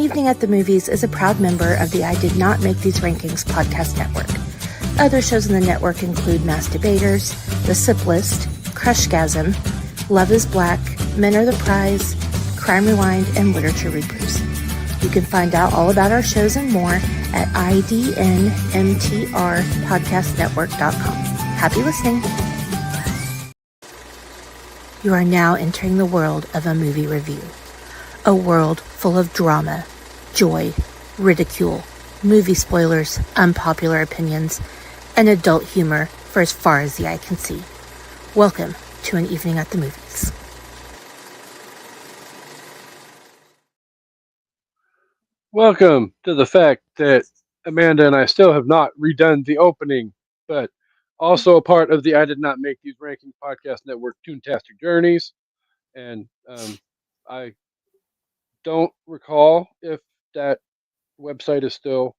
Evening at the Movies is a proud member of the I Did Not Make These Rankings podcast network. Other shows in the network include Mass Debaters, The Sip List, Crushgasm, Love is Black, Men Are the Prize, Crime Rewind, and Literature Reapers. You can find out all about our shows and more at idnmtrpodcastnetwork.com. Happy listening. You are now entering the world of a movie review. A world full of drama, joy, ridicule, movie spoilers, unpopular opinions, and adult humor for as far as the eye can see. Welcome to An Evening at the Movies. Welcome to the fact that Amanda and I still have not redone the opening, but also a part of the I Did Not Make These Rankings podcast network, Toontastic Journeys. And I don't recall if that website is still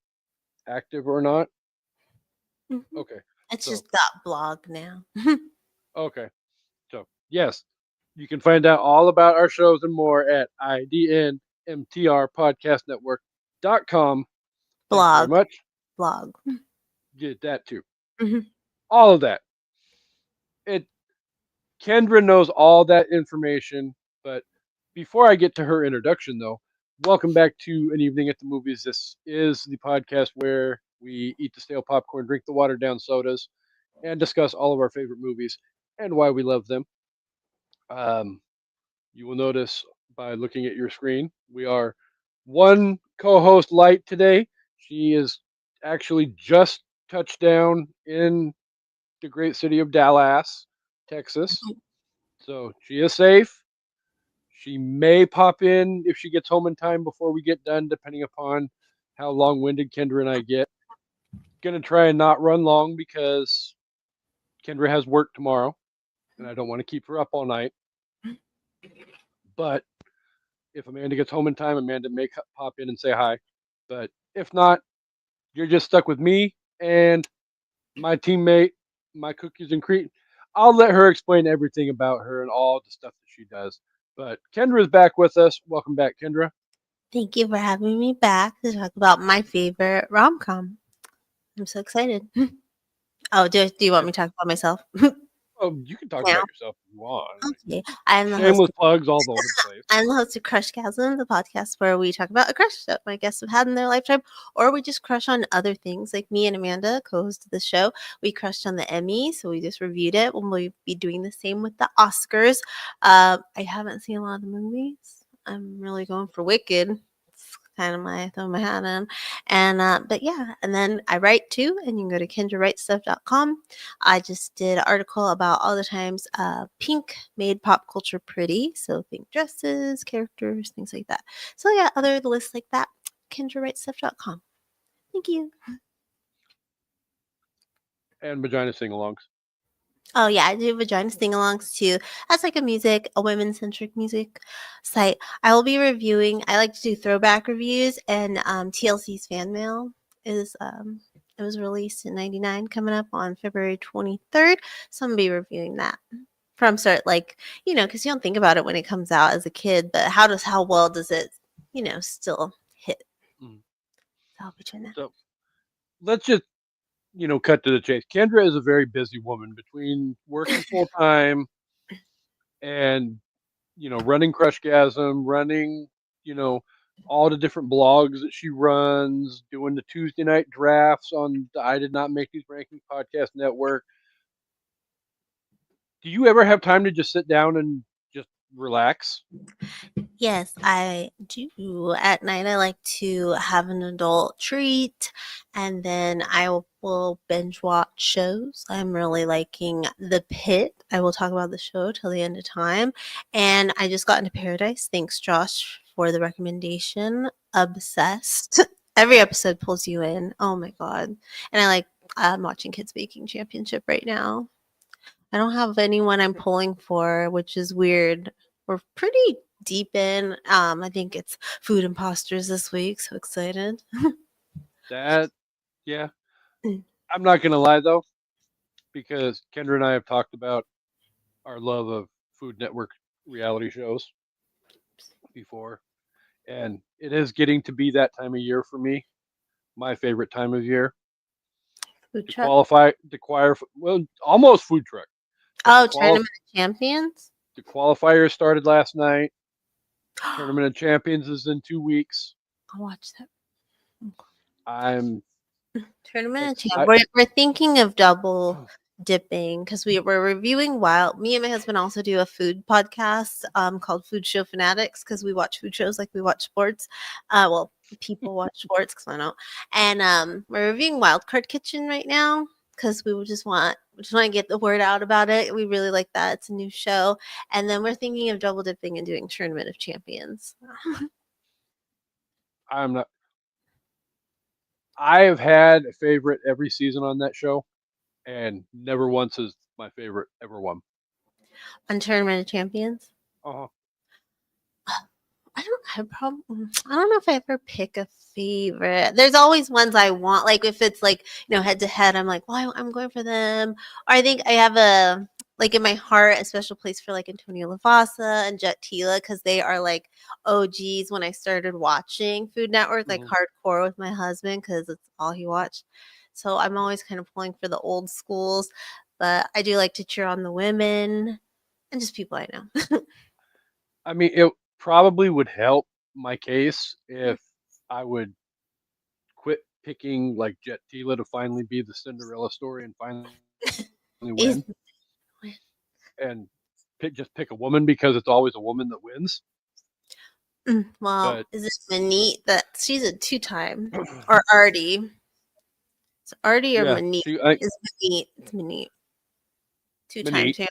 active or not. Mm-hmm. Okay. It's so, just .blog now. Okay. So, yes, you can find out all about our shows and more at idnmtrpodcastnetwork.com. Thanks very Blog. much. Blog. Get that too. Mm-hmm. All of that. Kendra knows all that information, but before I get to her introduction, though, welcome back to An Evening at the Movies. This is the podcast where we eat the stale popcorn, drink the watered down sodas, and discuss all of our favorite movies and why we love them. You will notice by looking at your screen, we are one co-host light today. She is actually just touched down in the great city of Dallas, Texas. So she is safe. She may pop in if she gets home in time before we get done, depending upon how long-winded Kendra and I get. Gonna try and not run long because Kendra has work tomorrow, and I don't want to keep her up all night. But if Amanda gets home in time, Amanda may pop in and say hi. But if not, you're just stuck with me and my teammate, my cookies and cream. I'll let her explain everything about her and all the stuff that she does. But Kendra is back with us. Welcome back, Kendra. Thank you for having me back to talk about my favorite rom-com. I'm so excited. Oh, do you want me to talk about myself? Oh, you can talk Now? about yourself if you want. Okay. I'm the host. Shameless plugs all over the place. I'm the host of Crushgasm, the podcast where we talk about a crush that my guests have had in their lifetime, or we just crush on other things. Like me and Amanda, co-host of the show, we crushed on the Emmy, so we just reviewed it. We'll be doing the same with the Oscars. I haven't seen a lot of the movies. I'm really going for Wicked. It's kind of my throw my hat in. And but yeah, and then I write too, and you can go to kendrawritestuff.com. I just did an article about all the times pink made pop culture pretty. So think dresses, characters, things like that. So yeah, other lists like that, kendrawritestuff.com. Thank you. And vagina sing-alongs. Oh yeah, I do vagina sing-alongs too. That's like a women-centric music site. I will be reviewing. I like to do throwback reviews, and TLC's fan mail is it was released in '99, coming up on February 23rd. So I'm gonna be reviewing that from start, like because you don't think about it when it comes out as a kid, but how well does it still hit? Mm. So I'll be trying that. So let's just cut to the chase. Kendra is a very busy woman between working full time and running Crushgasm, running all the different blogs that she runs, doing the Tuesday night drafts on the I Did Not Make These Rankings podcast network. Do you ever have time to just sit down and just relax? Yes, I do. At night, I like to have an adult treat, and then I will binge watch shows. I'm really liking The Pit. I will talk about the show till the end of time. And I just got into Paradise. Thanks, Josh, for the recommendation. Obsessed. Every episode pulls you in. Oh my God. And I'm watching Kids Baking Championship right now. I don't have anyone I'm pulling for, which is weird. We're pretty deep in. I think it's Food Imposters this week. So excited. Yeah. I'm not gonna lie though, because Kendra and I have talked about our love of Food Network reality shows before, and it is getting to be that time of year for me. My favorite time of year Food to truck. well, almost food truck, but Oh, Tournament of Champions. the qualifiers started last night. Tournament of Champions is in 2 weeks. I'll watch that. I'm Tournament of Champions. excited. We're thinking of double dipping because we're reviewing Wild. Me and my husband also do a food podcast called Food Show Fanatics because we watch food shows like we watch sports. Well, people watch sports because I don't. And we're reviewing Wild Card Kitchen right now because we just want to get the word out about it. We really like that. It's a new show. And then we're thinking of double dipping and doing Tournament of Champions. I'm not. I have had a favorite every season on that show, and never once has my favorite ever won. On Tournament of Champions. Uh-huh. I don't have a problem. I don't know if I ever pick a favorite. There's always ones I want. Like if it's like, head to head, I'm like, well, I'm going for them. Or I think I have like in my heart, a special place for like Antonio Lavasa and Jet Tila because they are like OGs when I started watching Food Network, like hardcore with my husband because it's all he watched. So I'm always kind of pulling for the old schools. But I do like to cheer on the women and just people I know. I mean, it probably would help my case if I would quit picking like Jet Tila to finally be the Cinderella story and finally win, and pick a woman because it's always a woman that wins. Well, But is it Manit that she's a 2-time or Artie? It's Artie or yeah, Manit? I, It's Manit. It's Manit. 2-time Monique, champion.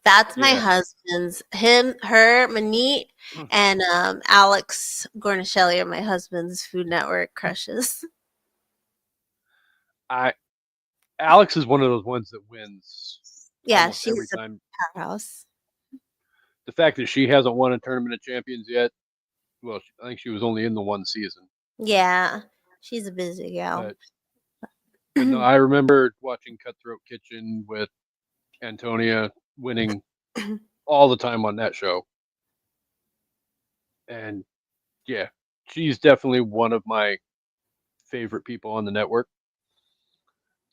That's my yeah, husband's. Her, Manit, and Alex Gornishelli are my husband's Food Network crushes. Alex is one of those ones that wins Yeah, almost every she's a time. powerhouse. The fact that she hasn't won a Tournament of Champions yet, well, I think she was only in the one season. Yeah, she's a busy gal. But no, I remember watching Cutthroat Kitchen with Antonia winning all the time on that show. And yeah, she's definitely one of my favorite people on the network.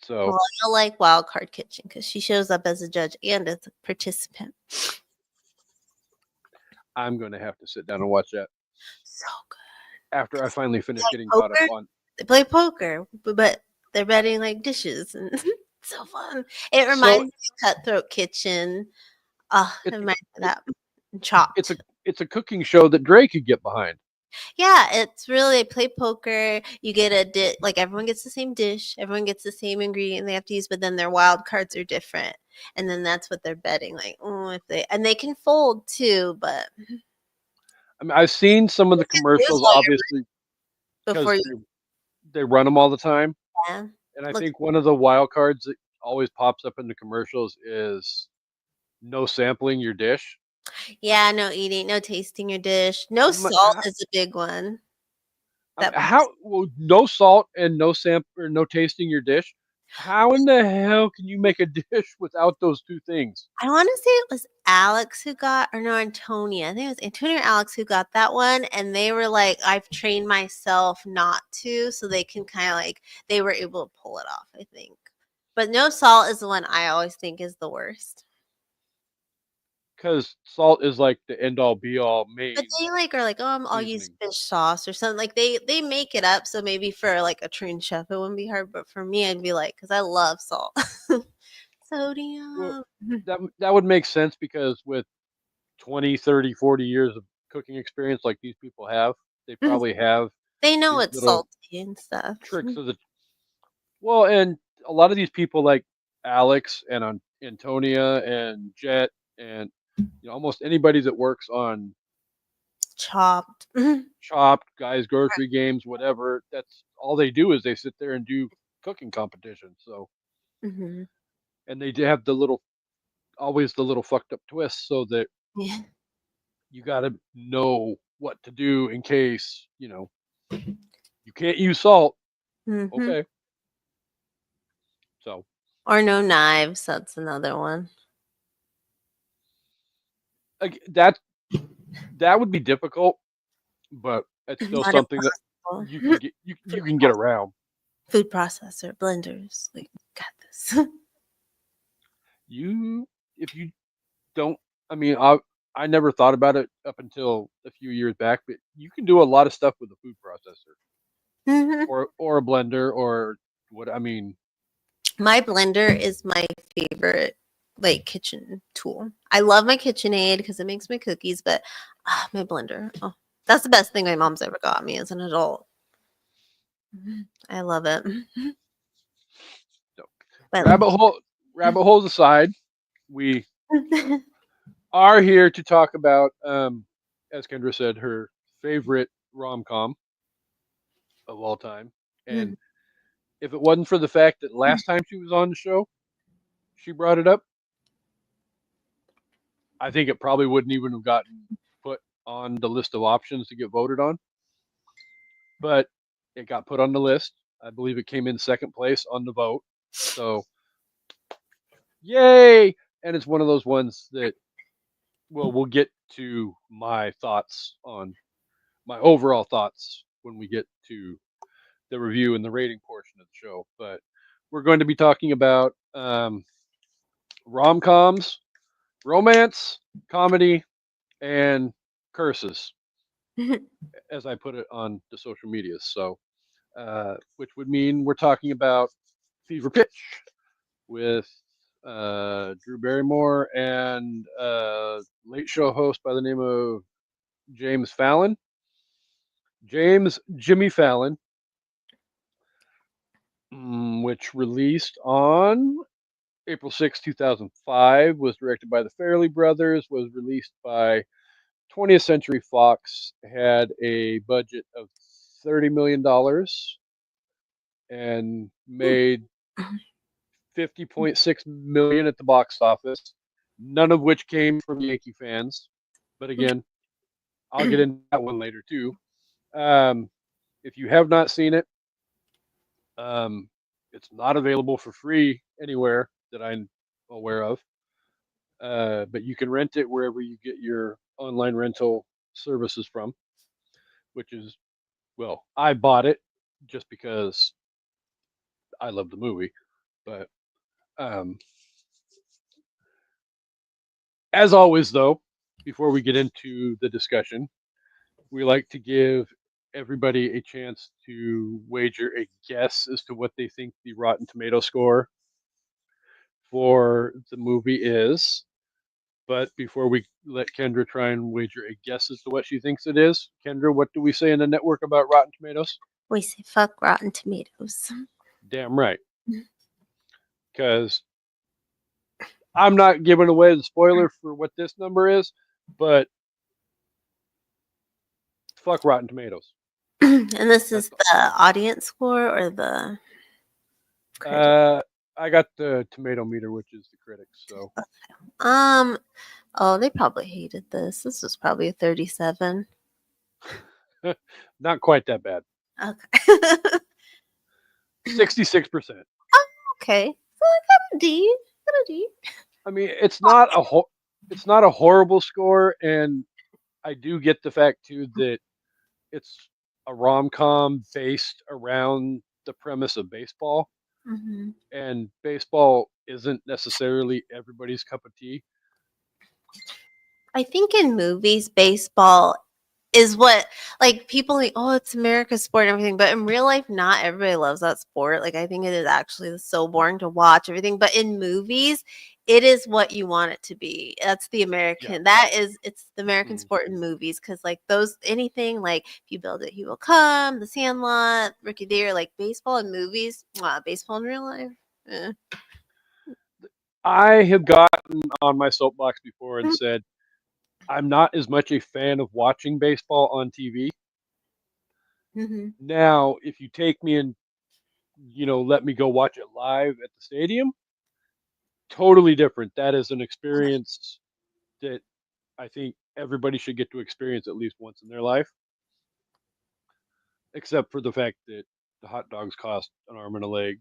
So Well, I like Wild Card Kitchen because she shows up as a judge and as a participant. I'm going to have to sit down and watch that So good. after I finally finish getting Poker? caught up on. They play poker, but they're betting like dishes and so fun. It reminds me of Cutthroat Kitchen. It reminds me of that. Chopped. It's a cooking show that Dre could get behind. Yeah, it's really they play poker. You get a like everyone gets the same dish, everyone gets the same ingredient they have to use, but then their wild cards are different, and then that's what they're betting. Like, if they can fold too, but I mean, I've seen some of the commercials, obviously, before because they run them all the time. yeah. And I think one of the wild cards that always pops up in the commercials is no sampling your dish. Yeah, no eating, no tasting your dish. No salt is a big one. No salt and no or no tasting your dish. How in the hell can you make a dish without those two things? I want to say it was Alex who got, or no, Antonia. I think it was Antonia or Alex who got that one. And they were like, I've trained myself not to. So they can kind of like, they were able to pull it off, I think. But no salt is the one I always think is the worst. Because salt is like the end all be all main. But they like are like, I'll use fish sauce or something. Like they make it up. So maybe for like a trained chef, it wouldn't be hard. But for me, I'd be like, because I love salt. Sodium. Well, that would make sense because with 20, 30, 40 years of cooking experience like these people have, they probably have. They know it's salty and stuff. Tricks of the. Well, and a lot of these people like Alex and Antonia and Jet and almost anybody that works on Chopped, Guys Grocery Games, whatever. That's all they do is they sit there and do cooking competitions. So, and they have always the little fucked up twists, so that you got to know what to do in case you can't use salt. Okay. So. Or no knives. That's another one. That would be difficult but it's still Not something that impossible. you can get you can get around. Food processor, blenders, like got this. You if you don't, I mean, I never thought about it up until a few years back, but you can do a lot of stuff with a food processor Mhm. or a blender or what I mean. My blender is my favorite like kitchen tool. I love my KitchenAid because it makes my cookies, but my blender, oh, that's the best thing my mom's ever got me as an adult. I love it. So, But rabbit holes aside, we are here to talk about, as Kendra said, her favorite rom com of all time. And if it wasn't for the fact that last time she was on the show, she brought it up, I think it probably wouldn't even have gotten put on the list of options to get voted on. But it got put on the list. I believe it came in second place on the vote. So, yay! And it's one of those ones that, well, we'll get to my thoughts on my overall thoughts when we get to the review and the rating portion of the show. But we're going to be talking about rom coms, romance, comedy, and curses, as I put it on the social medias. So, which would mean we're talking about Fever Pitch with Drew Barrymore and late show host by the name of James Fallon. James Jimmy Fallon, which released on April 6, 2005, was directed by the Farrelly brothers, was released by 20th Century Fox, had a budget of $30 million and made 50.6 million at the box office, none of which came from Yankee fans. But again, I'll get into that one later too. Um, if you have not seen it, um, it's not available for free anywhere that I'm aware of. But you can rent it wherever you get your online rental services from, which is, well, I bought it just because I love the movie. But um, as always, though, before we get into the discussion, we like to give everybody a chance to wager a guess as to what they think the Rotten Tomato score for the movie is. But before we let Kendra try and wager a guess as to what she thinks it is, Kendra, what do we say in the network about Rotten Tomatoes? we say fuck Rotten Tomatoes. Damn right. Because I'm not giving away the spoiler for what this number is, but fuck Rotten Tomatoes. And this That's is the audience score or the critic? I got the tomato meter, which is the critics. So Oh, they probably hated this. This was probably a 37. not quite that bad. Okay. 66%. Okay. So I got a D. Got a D. I mean, it's not a horrible score, and I do get the fact too that it's a rom com based around the premise of baseball, Mm-hmm. and baseball isn't necessarily everybody's cup of tea. I think in movies, baseball is what like people think, oh, it's America's sport and everything. But in real life, not everybody loves that sport. Like I think it is actually so boring to watch everything. But in movies, it is what you want it to be. That's the American. Yeah. It's the American Mm. sport in movies because like those anything like if you build it, he will come. The Sandlot, Rookie Deer, like baseball in movies. Baseball in real life. Eh. I have gotten on my soapbox before and said I'm not as much a fan of watching baseball on TV. Mm-hmm. Now, if you take me and let me go watch it live at the stadium, totally different. That is an experience that I think everybody should get to experience at least once in their life, except for the fact that the hot dogs cost an arm and a leg.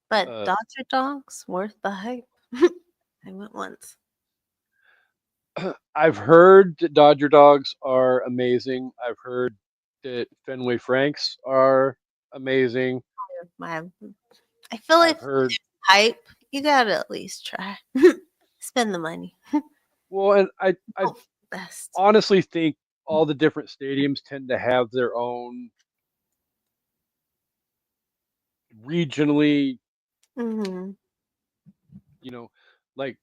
But Uh, dogs are dogs, worth the hype. I went once. I've heard that Dodger dogs are are amazing. I've heard that Fenway Franks are amazing. My, I feel like I've heard hype. You gotta at least try. Spend the money. well, and I Oh, best. honestly think all the different stadiums tend to have their own regionally, Hmm. like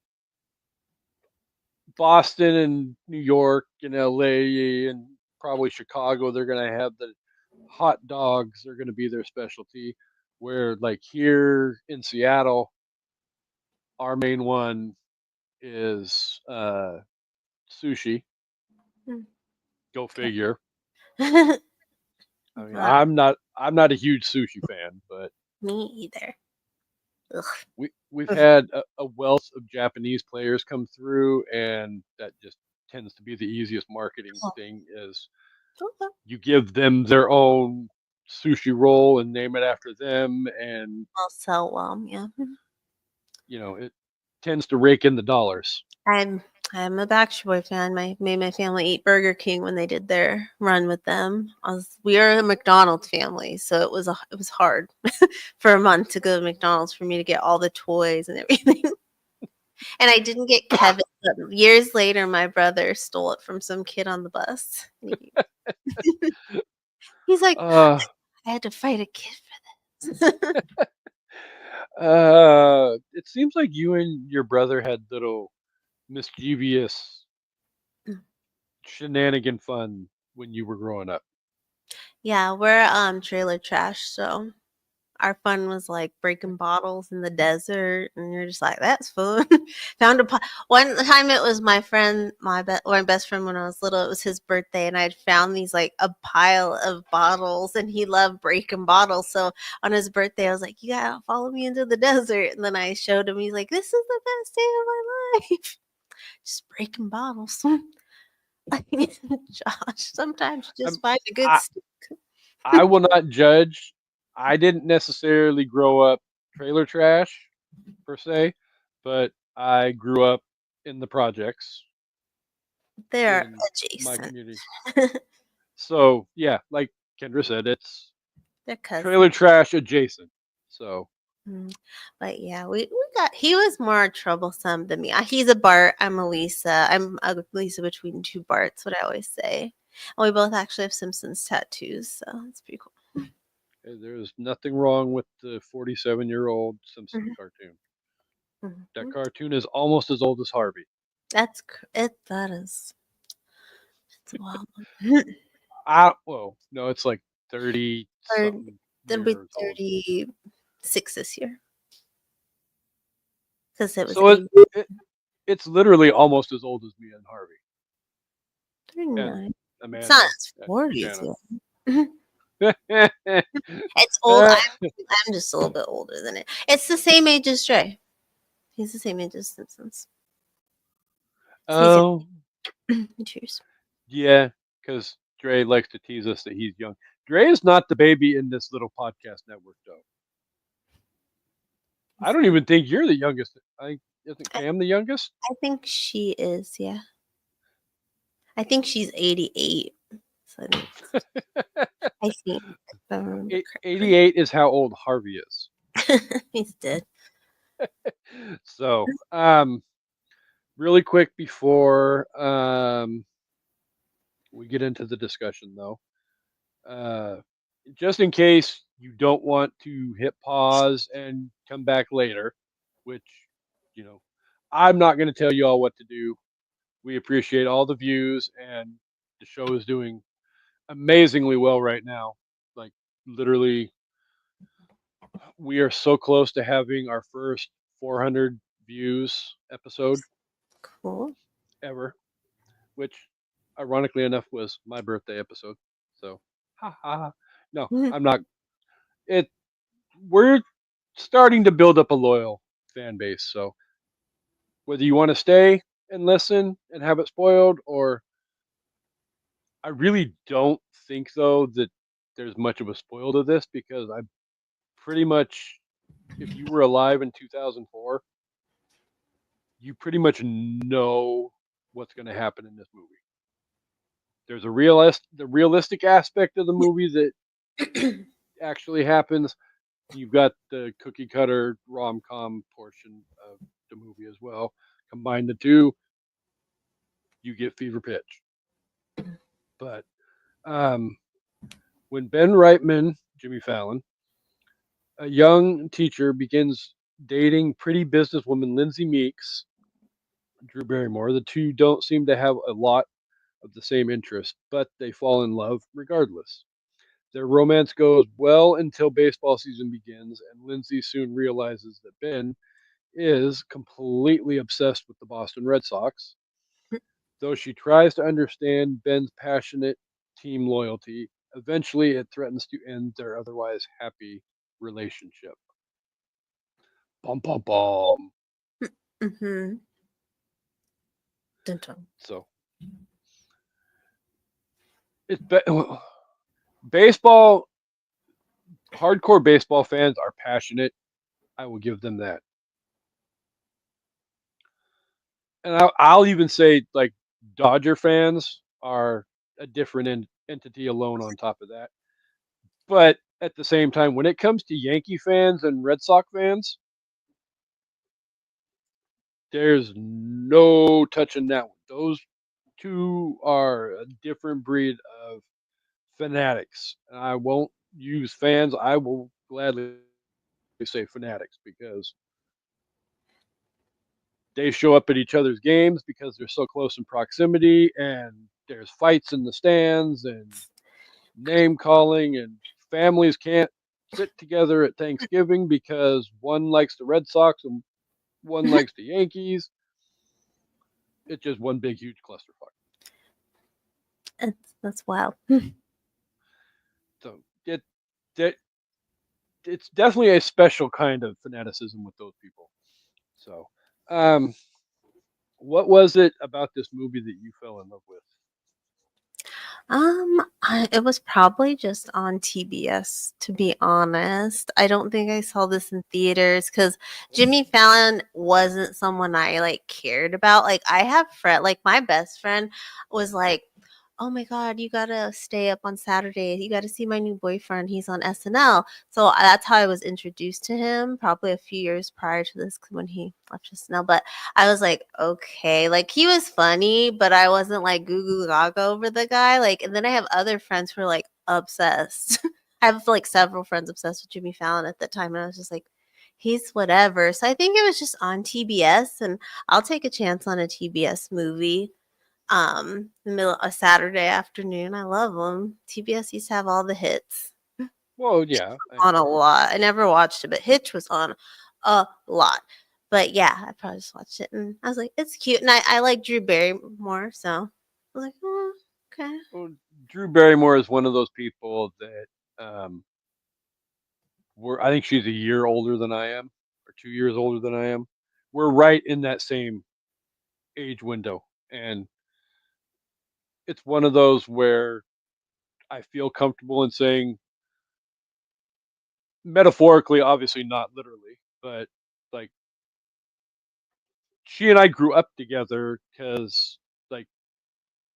Boston and New York and LA and probably Chicago. They're going to have the hot dogs are going to be their specialty. Where like here in Seattle, our main one is sushi. Go figure. Okay. I mean, Not I'm not a huge sushi fan, but me either. Ugh. we've had a wealth of Japanese players come through, and that just tends to be the easiest marketing Oh, thing. Is okay. you give them their own sushi roll and name it after them, and I'll sell well. Yeah. it tends to rake in the dollars. I'm I'm a Backstreet Boy fan. My made my family eat Burger King when they did their run with them. We are a McDonald's family, so it was hard for a month to go to McDonald's for me to get all the toys and everything. And I didn't get Kevin. But years later, my brother stole it from some kid on the bus. He's like, uh I had to fight a kid for this. it seems like you and your brother had little mischievous shenanigan fun when you were growing up. Yeah, we're trailer trash, so our fun was like breaking bottles in the desert, and you're just like, that's fun. Found one time it was my friend, my best friend when I was little. It was his birthday, and I'd found these like a pile of bottles, and he loved breaking bottles. So on his birthday, I was like, you gotta follow me into the desert, and then I showed him. He's like, this is the best day of my life. Just breaking bottles. Like, Josh, sometimes you Um, just find a good I stick. I will not judge. I didn't necessarily grow up trailer trash per se, but I grew up in the projects They're in my adjacent. community. So yeah, like Kendra said, it's They're cousins. trailer trash adjacent. So Mm. But yeah, we got he was more troublesome than me. He's a Bart. I'm a Lisa. I'm a Lisa between two Barts. What I always say. And we both actually have Simpsons tattoos, so it's pretty cool. there's nothing wrong with the 47-year-old Simpsons Mhm, cartoon. That mhm. cartoon is almost as old as Harvey. It. That is. It's wild. Well, no, it's like 30 Or something Then be years old. 36 this year because it was So 80, it it's literally almost as old as me and Harvey and 39. It's not Amanda his and 40s Shanna. yet. It's old. I'm just a little bit older than it. It's the same age as Dre. He's the same age as Simpsons. He's Oh, cheers. yeah, because Dre likes to tease us that he's young. Dre is not the baby in this little podcast network, though. I He's don't not. even think you're the youngest. Isn't I, Cam the youngest? I think she is. Yeah, I think she's 88. So I think if I remember correctly. 88 is how old Harvey is. He's dead. So, really quick before we get into the discussion, though, uh, just in case you don't want to hit pause and come back later, which you know, I'm not going to tell you all what to do. We appreciate all the views, and the show is doing amazingly well right now. Like literally, we are so close to having our first 400 views episode Cool. ever, which ironically enough was my birthday episode. So, ha ha. Ha. No, I'm not. It. We're starting to build up a loyal fan base. So whether you want to stay and listen and have it spoiled, or I really don't think though that there's much of a spoil to this because I pretty much, if you were alive in 2004, you pretty much know what's going to happen in this movie. There's the realistic aspect of the movie that actually happens. You've got the cookie cutter rom com portion of the movie as well. Combine the two, you get Fever Pitch. But um, when Ben Reitman, Jimmy Fallon, a young teacher, begins dating pretty businesswoman Lindsay Meeks, Drew Barrymore, the two don't seem to have a lot of the same interest, but they fall in love regardless. Their romance goes well until baseball season begins, and Lindsay soon realizes that Ben is completely obsessed with the Boston Red Sox. Though she tries to understand Ben's passionate team loyalty, eventually it threatens to end their otherwise happy relationship. Bum bum bum. Mm-hmm. Dun, dun. So it's baseball. Hardcore baseball fans are passionate. I will give them that. And I'll even say like Dodger fans are a different entity alone on top of that. But at the same time, when it comes to Yankee fans and Red Sox fans, there's no touching that one. Those two are a different breed of fanatics. And I won't use fans. I will gladly say fanatics because they show up at each other's games because they're so close in proximity, and there's fights in the stands and name calling, and families can't sit together at Thanksgiving because one likes the Red Sox and one likes the Yankees. It's just one big huge clusterfuck. That's wild. So it it's definitely a special kind of fanaticism with those people. So, um, what was it about this movie that you fell in love with? It was probably just on TBS, to be honest. I don't think I saw this in theaters because Jimmy Fallon wasn't someone I like cared about. Like I have friend, like my best friend was like, "Oh my God, you gotta stay up on Saturday. You gotta see my new boyfriend. He's on SNL." So that's how I was introduced to him, probably a few years prior to this when he left SNL. But I was like, okay, like he was funny, but I wasn't like goo goo gaga over the guy. Like, and then I have other friends who are like obsessed. I have like several friends obsessed with Jimmy Fallon at the time, and I was just like, he's whatever. So I think it was just on TBS, and I'll take a chance on a TBS movie. The middle a Saturday afternoon. I love them. TBS used to have all the hits Well, yeah, on a lot. I never watched it, but Hitch was on a lot. But yeah, I probably just watched it and I was like, it's cute. And I like Drew Barrymore, so I was like, oh, okay. well, Drew Barrymore is one of those people that um, I think she's a year older than I am, or 2 years older than I am. We're right in that same age window, and it's one of those where I feel comfortable in saying, metaphorically, obviously not literally, but like she and I grew up together because like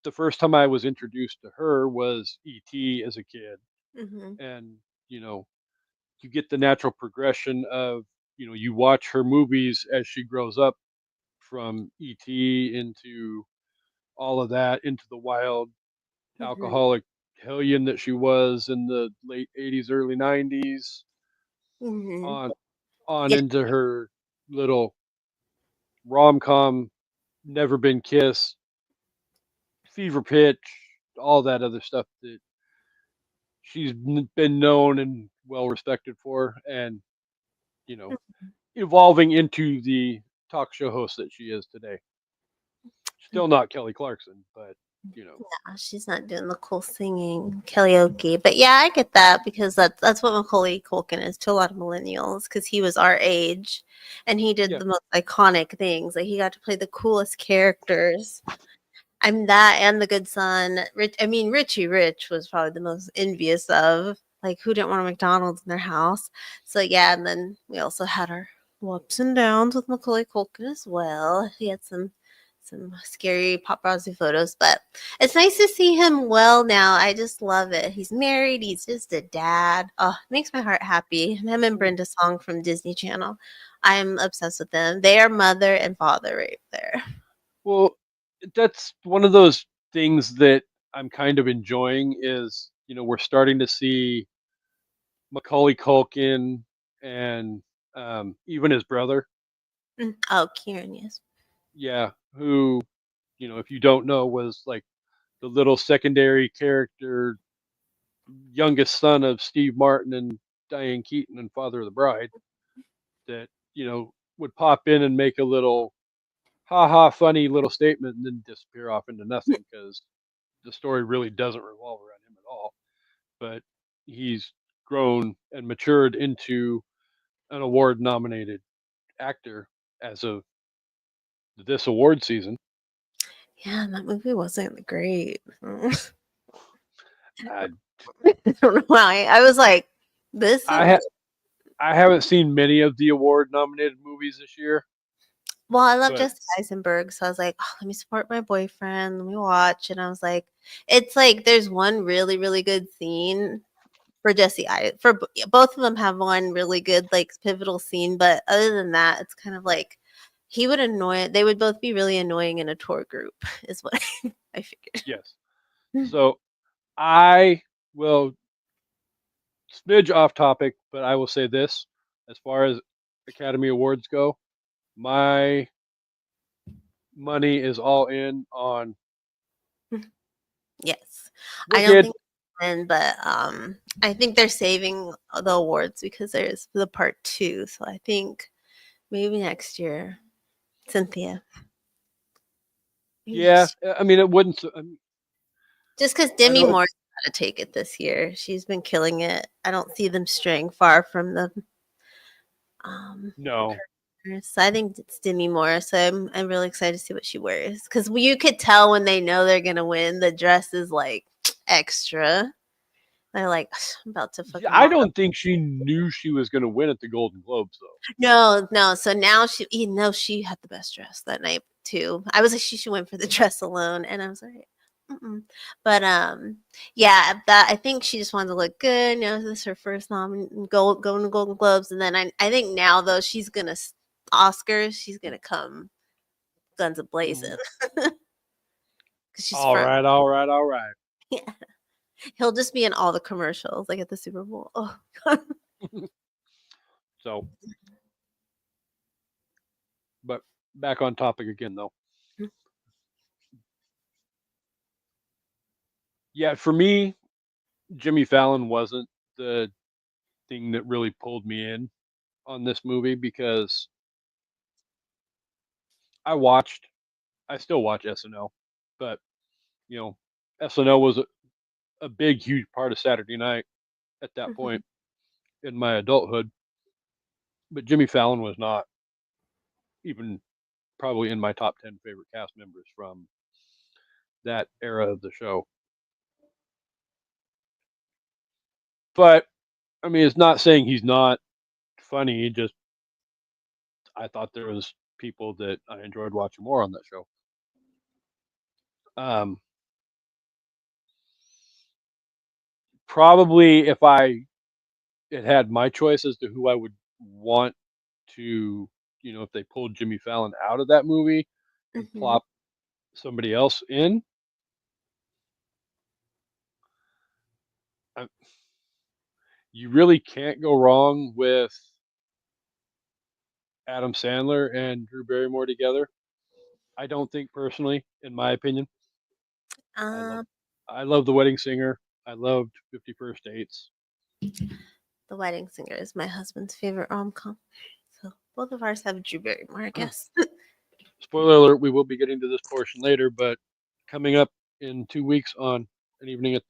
the first time I was introduced to her was E.T. as a kid, Mm-hmm. and you know you get the natural progression of you watch her movies as she grows up from ET into all of that into the wild Mm-hmm. alcoholic hellion that she was in the late 80s early 90s Mm-hmm. on on Yeah. into her little rom-com never been kissed fever pitch all that other stuff that she's been known and well respected for and you know evolving into the talk show host that she is today. Still not Kelly Clarkson, but you know. She's not doing the cool singing karaoke, but yeah, I get that because that's what Macaulay Culkin is to a lot of millennials because he was our age, and he did Yeah. the most iconic things. Like he got to play the coolest characters. I'm that and the good son. Richie Rich was probably the most envious of. Like who didn't want a McDonald's in their house? So yeah, and then we also had our ups and downs with Macaulay Culkin as well. He had some some scary paparazzi photos, but it's nice to see him well now. I just love it. He's married. He's just a dad. Oh, it makes my heart happy. Him and Brenda Song from Disney Channel. I'm obsessed with them. They are mother and father right there. Well, that's one of those things that I'm kind of enjoying is, we're starting to see Macaulay Culkin and even his brother. Oh, Kieran, yes. Yeah, who, if you don't know, was like the little secondary character, youngest son of Steve Martin and Diane Keaton and Father of the Bride, that, would pop in and make a little ha ha funny little statement and then disappear off into nothing because the story really doesn't revolve around him at all. But he's grown and matured into an award nominated actor as of this award season. Yeah, that movie wasn't great. I I don't know why. I was like, this I, is. ha- I haven't seen many of the award nominated movies this year, Well, I love but Jesse Eisenberg, so I was like, oh, let me support my boyfriend. Let me watch. And I was like, it's like there's one really, really good scene for both of them have one really good like pivotal scene, but other than that, it's kind of like they would both be really annoying in a tour group, is what I figured. yes. So I will smidge off topic, but I will say this: as far as Academy Awards go, my money is all in on Yes. I don't Wicked. think but I think they're saving the awards because there's the part 2, so I think maybe next year. Cynthia. Maybe Yeah, next year. I mean, it wouldn't. Just because I Demi know. Moore's got to take it this year. She's been killing it. I don't see them straying far from the No. so I think it's Demi Moore. So I'm really excited to see what she wears because you could tell when they know they're gonna win. The dress is like extra. They're like, I'm about to Yeah, fucking I walk up. don't think she knew she was going to win at the Golden Globes, though. No, no. So now she had the best dress that night too. I was like, she should win for the dress alone, and I was like, mm-mm. But yeah, that I think she just wanted to look good. This is her first going to Golden Globes, and then I think now though she's gonna Oscars, she's gonna come guns a blazing because she's All front. right, all right, all right. Yeah, he'll just be in all the commercials like at the Super Bowl. Oh, God. So, but back on topic again, though. Yeah, for me, Jimmy Fallon wasn't the thing that really pulled me in on this movie because I watched, I still watch SNL, but you know, SNL was a big, huge part of Saturday night at that Mhm. point in my adulthood. But Jimmy Fallon was not even probably in my top 10 favorite cast members from that era of the show. But I mean, it's not saying he's not funny. Just I thought there was people that I enjoyed watching more on that show. Um, Probably if I had my choice as to who I would want to, if they pulled Jimmy Fallon out of that movie and Mhm. plop somebody else in, I, you really can't go wrong with Adam Sandler and Drew Barrymore together. I don't think personally, in my opinion. I love Um, I love The Wedding Singer. I loved 51st Dates. The Wedding Singer is my husband's favorite rom-com. So both of ours have Drew Barrymore, I guess. Spoiler alert, we will be getting to this portion later, but coming up in 2 weeks on an evening at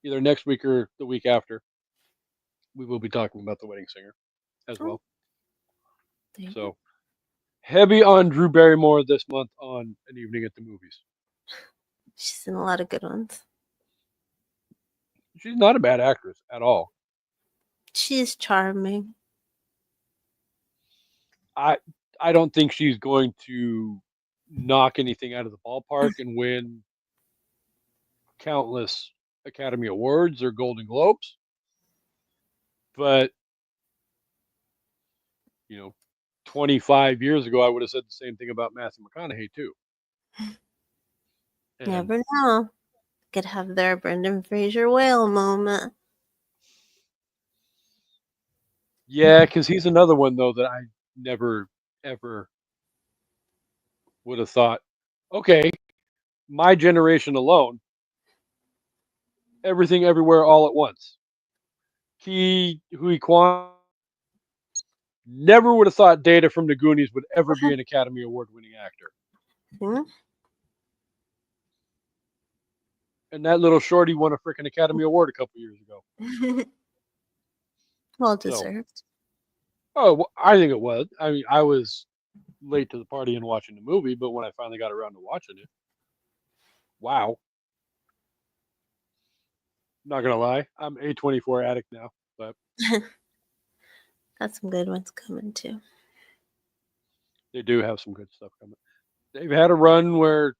either next week or the week after, we will be talking about The Wedding Singer as Oh, well. there you go. So heavy on Drew Barrymore this month on an evening at the movies. She's in a lot of good ones. She's not a bad actress at all. She's charming. I I don't think she's going to. knock anything out of the ballpark and win countless Academy Awards or Golden Globes. But, you know, 25 years ago, I would have said the same thing about Matthew McConaughey, too. And Never know. Could have their Brendan Fraser whale moment. yeah, because he's another one, though, that I never, ever would have thought, okay, my generation alone, everything everywhere all at once. He, Hui Kwan, never would have thought Data from the Goonies would ever be an Academy Award winning actor. Hmm? And that little shorty won a freaking Academy Award a couple years ago. Well So, deserved. oh, I think it was. I mean, I was late to the party and watching the movie, but when I finally got around to watching it, wow. Not gonna lie, I'm A24 addict now, but Got some good ones coming too. they do have some good stuff coming. They've had a run where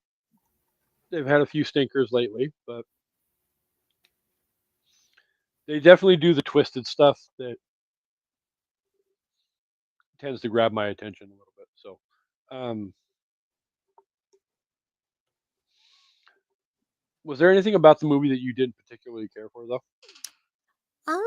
they've had a few stinkers lately, but they definitely do the twisted stuff that tends to grab my attention a little bit. So, um, was there anything about the movie that you didn't particularly care for, though? Um,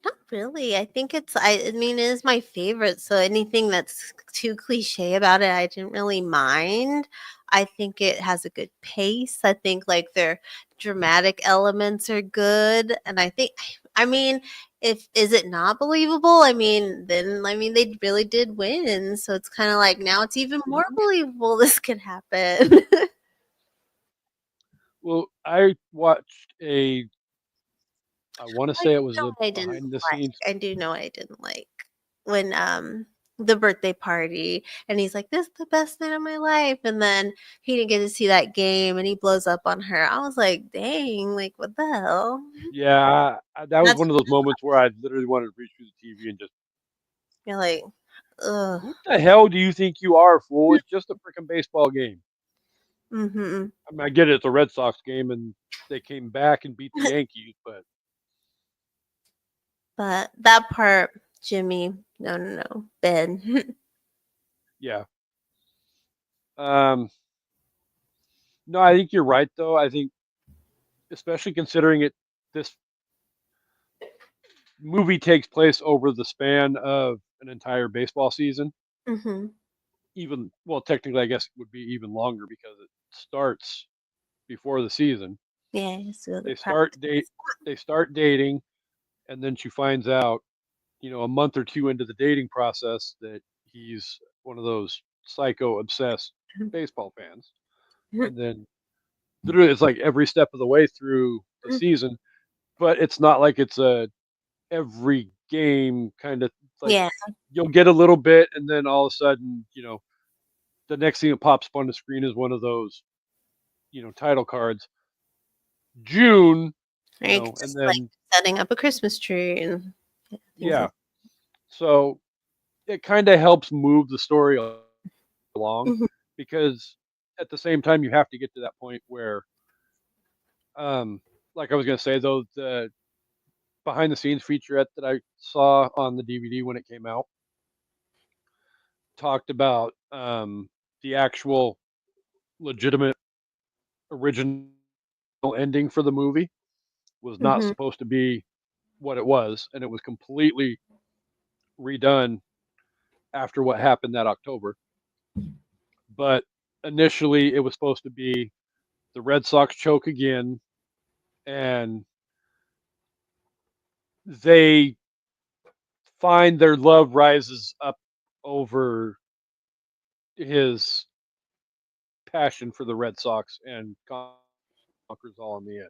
Not really. I think I mean, it is my favorite. So anything that's too cliche about it, I didn't really mind. I think it has a good pace. I think like their dramatic elements are good. And I mean, if is it not believable? Then they really did win. So it's kind of like now it's even more believable this could happen. Well, I watched a. I want to I say do it was know a what I didn't behind the like. scenes. I do know what I didn't like when the birthday party and he's like, "This is the best night of my life," and then he didn't get to see that game and he blows up on her. I was like, "Dang, like what the hell?" Yeah, that was That's one of those moments where I literally wanted to reach through the TV and just, you're like, ugh. what the hell do you think you are, fool? It's just a freaking baseball game. Mm-hmm. I mean, I get it, it's a Red Sox game, and they came back and beat the Yankees, but But that part, Jimmy, no, Ben. yeah. Um, no, I think you're right, though. I think, especially considering this movie takes place over the span of an entire baseball season. Mm-hmm. Even, well, technically, I guess it would be even longer because it starts before the season. Yeah, so the They prep. start date, they start dating, and then she finds out, a month or two into the dating process that he's one of those psycho obsessed baseball fans. And then literally it's like every step of the way through the season, but it's not like it's a every game kind of like Yeah, you'll get a little bit and then all of a sudden, the next thing that pops up on the screen is one of those, title cards. June, like and just like then setting up a Christmas tree and things yeah. like. So it kind of helps move the story along Mhm. because at the same time you have to get to that point where like I was going to say though, the behind the scenes featurette that I saw on the DVD when it came out talked about the actual legitimate original ending for the movie was not Mhm. supposed to be what it was, and it was completely redone after what happened that October. But initially, it was supposed to be the Red Sox choke again, and they find their love rises up over his passion for the Red Sox and conquers all in the end.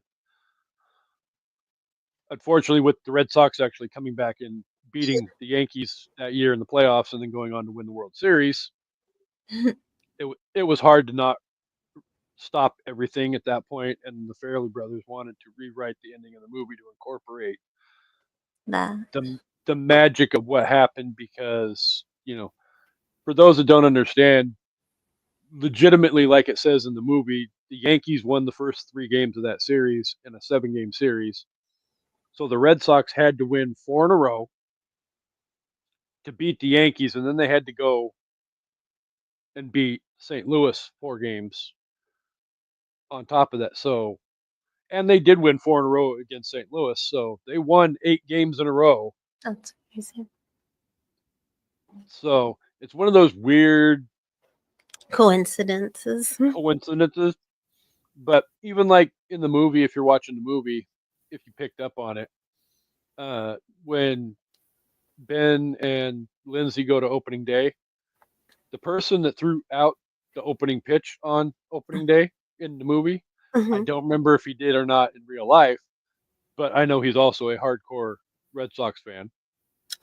Unfortunately, with the Red Sox actually coming back and beating the Yankees that year in the playoffs and then going on to win the World Series, it was hard to not stop everything at that point. And the Farrelly brothers wanted to rewrite the ending of the movie to incorporate That. the magic of what happened because for those that don't understand, legitimately, like it says in the movie, the Yankees won the first 3 games of that series in a 7-game series. So the Red Sox had to win 4 in a row to beat the Yankees, and then they had to go and beat St. Louis 4 games on top of that. So, and they did win 4 in a row against St. Louis. So they won 8 games in a row. That's amazing. So it's one of those weird Coincidences. coincidences. But even like in the movie, if you're watching the movie, if you picked up on it, when Ben and Lindsay go to opening day, the person that threw out the opening pitch on opening day in the movie, I Hmm. don't remember if he did or not in real life, but I know he's also a hardcore Red Sox fan.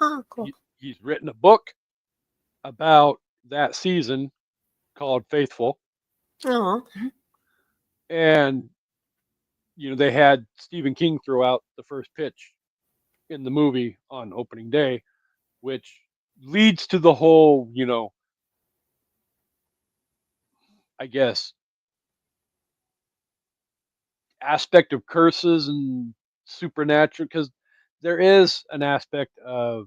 Oh, cool. He's written a book about that season called Faithful, Oh, and they had Stephen King throw out the first pitch in the movie on opening day, which leads to the whole, I guess, aspect of curses and supernatural, because there is an aspect of,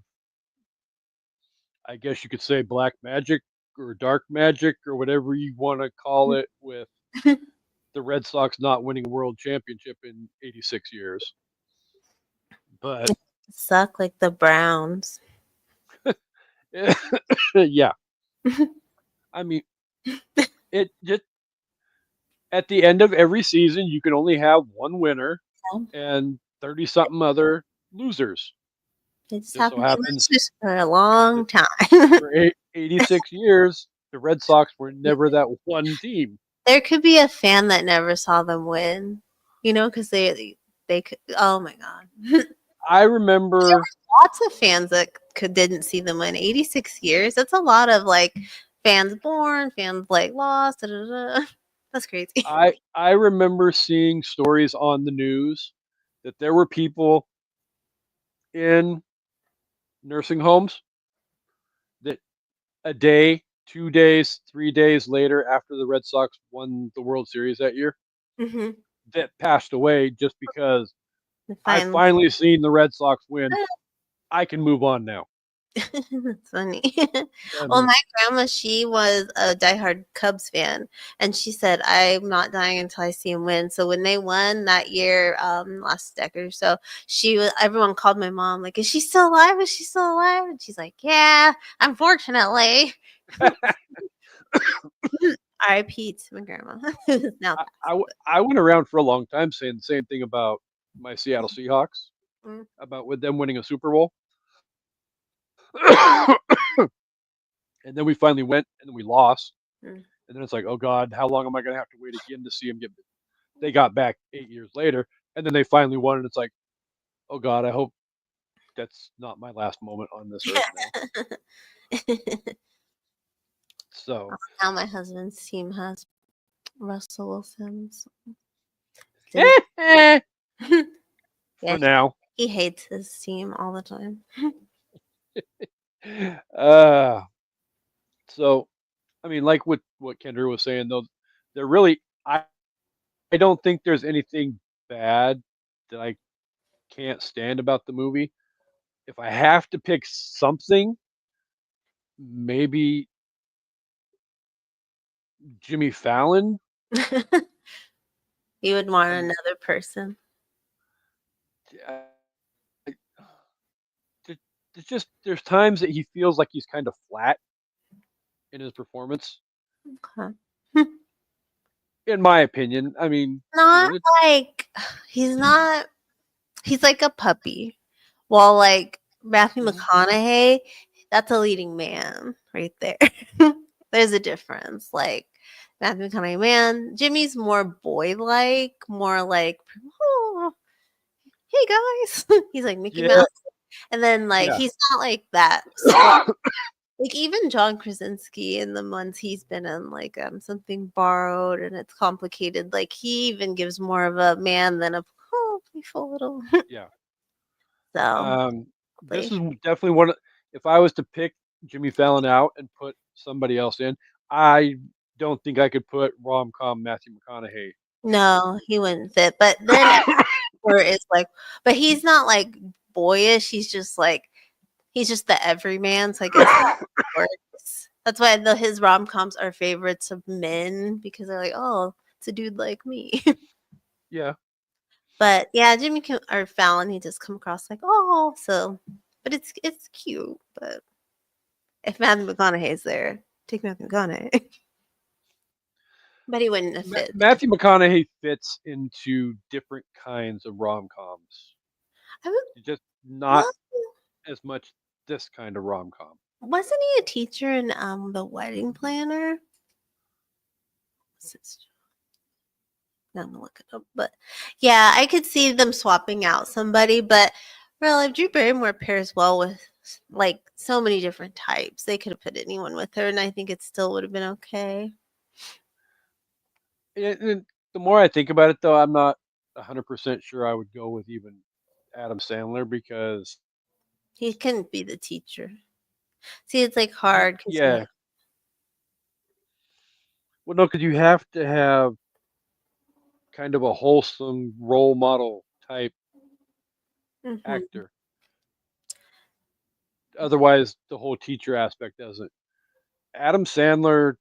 I guess you could say, black magic or dark magic or whatever you want to call it, with the Red Sox not winning a world championship in 86 years. But suck like the Browns. yeah, I mean, it just at the end of every season, you can only have one winner and 30 something other losers. They just Just so haven't been happens losers for a long that time. for 86 years, the Red Sox were never that one team. There could be a fan that never saw them win, because they could. Oh my god, I remember, lots of fans that didn't see them win. 86 years. That's a lot of like fans born, fans like lost. Da, da, da. That's crazy. I remember seeing stories on the news that there were people in nursing homes that a day, 2 days, 3 days later, after the Red Sox won the World Series that year, Mm-hmm. that passed away just because I Finally, finally seen the Red Sox win. I can move on now. that's funny. I Well, mean, my grandma, she was a diehard Cubs fan, and she said, "I'm not dying until I see him win." So when they won that year, last decade or so, everyone called my mom like, "Is she still alive? Is she still alive?" And she's like, "Yeah, unfortunately." R.I.P. to my grandma. Now I went around for a long time saying the same thing about my Seattle Seahawks, mm, about with them winning a Super Bowl. And then we finally went, and then we lost. mm. And then it's like, oh God, how long am I going to have to wait again to see them get? They got back 8 years later, and then they finally won. And it's like, oh God, I hope that's not my last moment on this earth now. So Now my husband's team has Russell Wilson. So didn't yeah, for now. he hates his team all the time. Uh, so I mean, like what Kendra was saying, though, they're really. I don't think there's anything bad that I can't stand about the movie. If I have to pick something, maybe Jimmy Fallon. You would want Um, another person. I- it's just there's times that he feels like he's kind of flat in his performance, Okay. in my opinion. I mean, Not like he's not. He's like a puppy. While like Matthew Mhm. McConaughey, that's a leading man right there. There's a difference. Like Matthew McConaughey, man, Jimmy's more boy-like, more like, oh, hey guys. He's like Mickey Yeah, Mouse, and then like yeah, he's not like that. Squad. Like even John Krasinski in the ones he's been in, like Something Borrowed and It's Complicated. Like he even gives more of a man than a playful little. yeah. So This probably. is definitely one. If I was to pick Jimmy Fallon out and put somebody else in. I don't think I could put rom-com Matthew McConaughey. No, he wouldn't fit. But then Or is like, but he's not like boyish. He's just the everyman. So I guess that works. That's why his rom coms are favorites of men because they're like, oh, it's a dude like me. Yeah. But yeah, or Fallon, he just come across like, oh, so, but it's cute. But if Matthew McConaughey's there, take Matthew McConaughey. But he wouldn't have fit. Matthew McConaughey fits into different kinds of rom-coms. I would, Just not well, as much this kind of rom-com. wasn't he a teacher in The Wedding Planner? Now I'm gonna look it up. But yeah, I could see them swapping out somebody. But real life, Drew Barrymore pairs well with like so many different types. They could have put anyone with her, and I think it still would have been okay. And the more I think about it, though, I'm not 100% sure I would go with even Adam Sandler because He couldn't be the teacher. See, it's like hard because yeah. Well, no, because you have to have kind of a wholesome role model type actor. Otherwise, the whole teacher aspect doesn't. Adam Sandler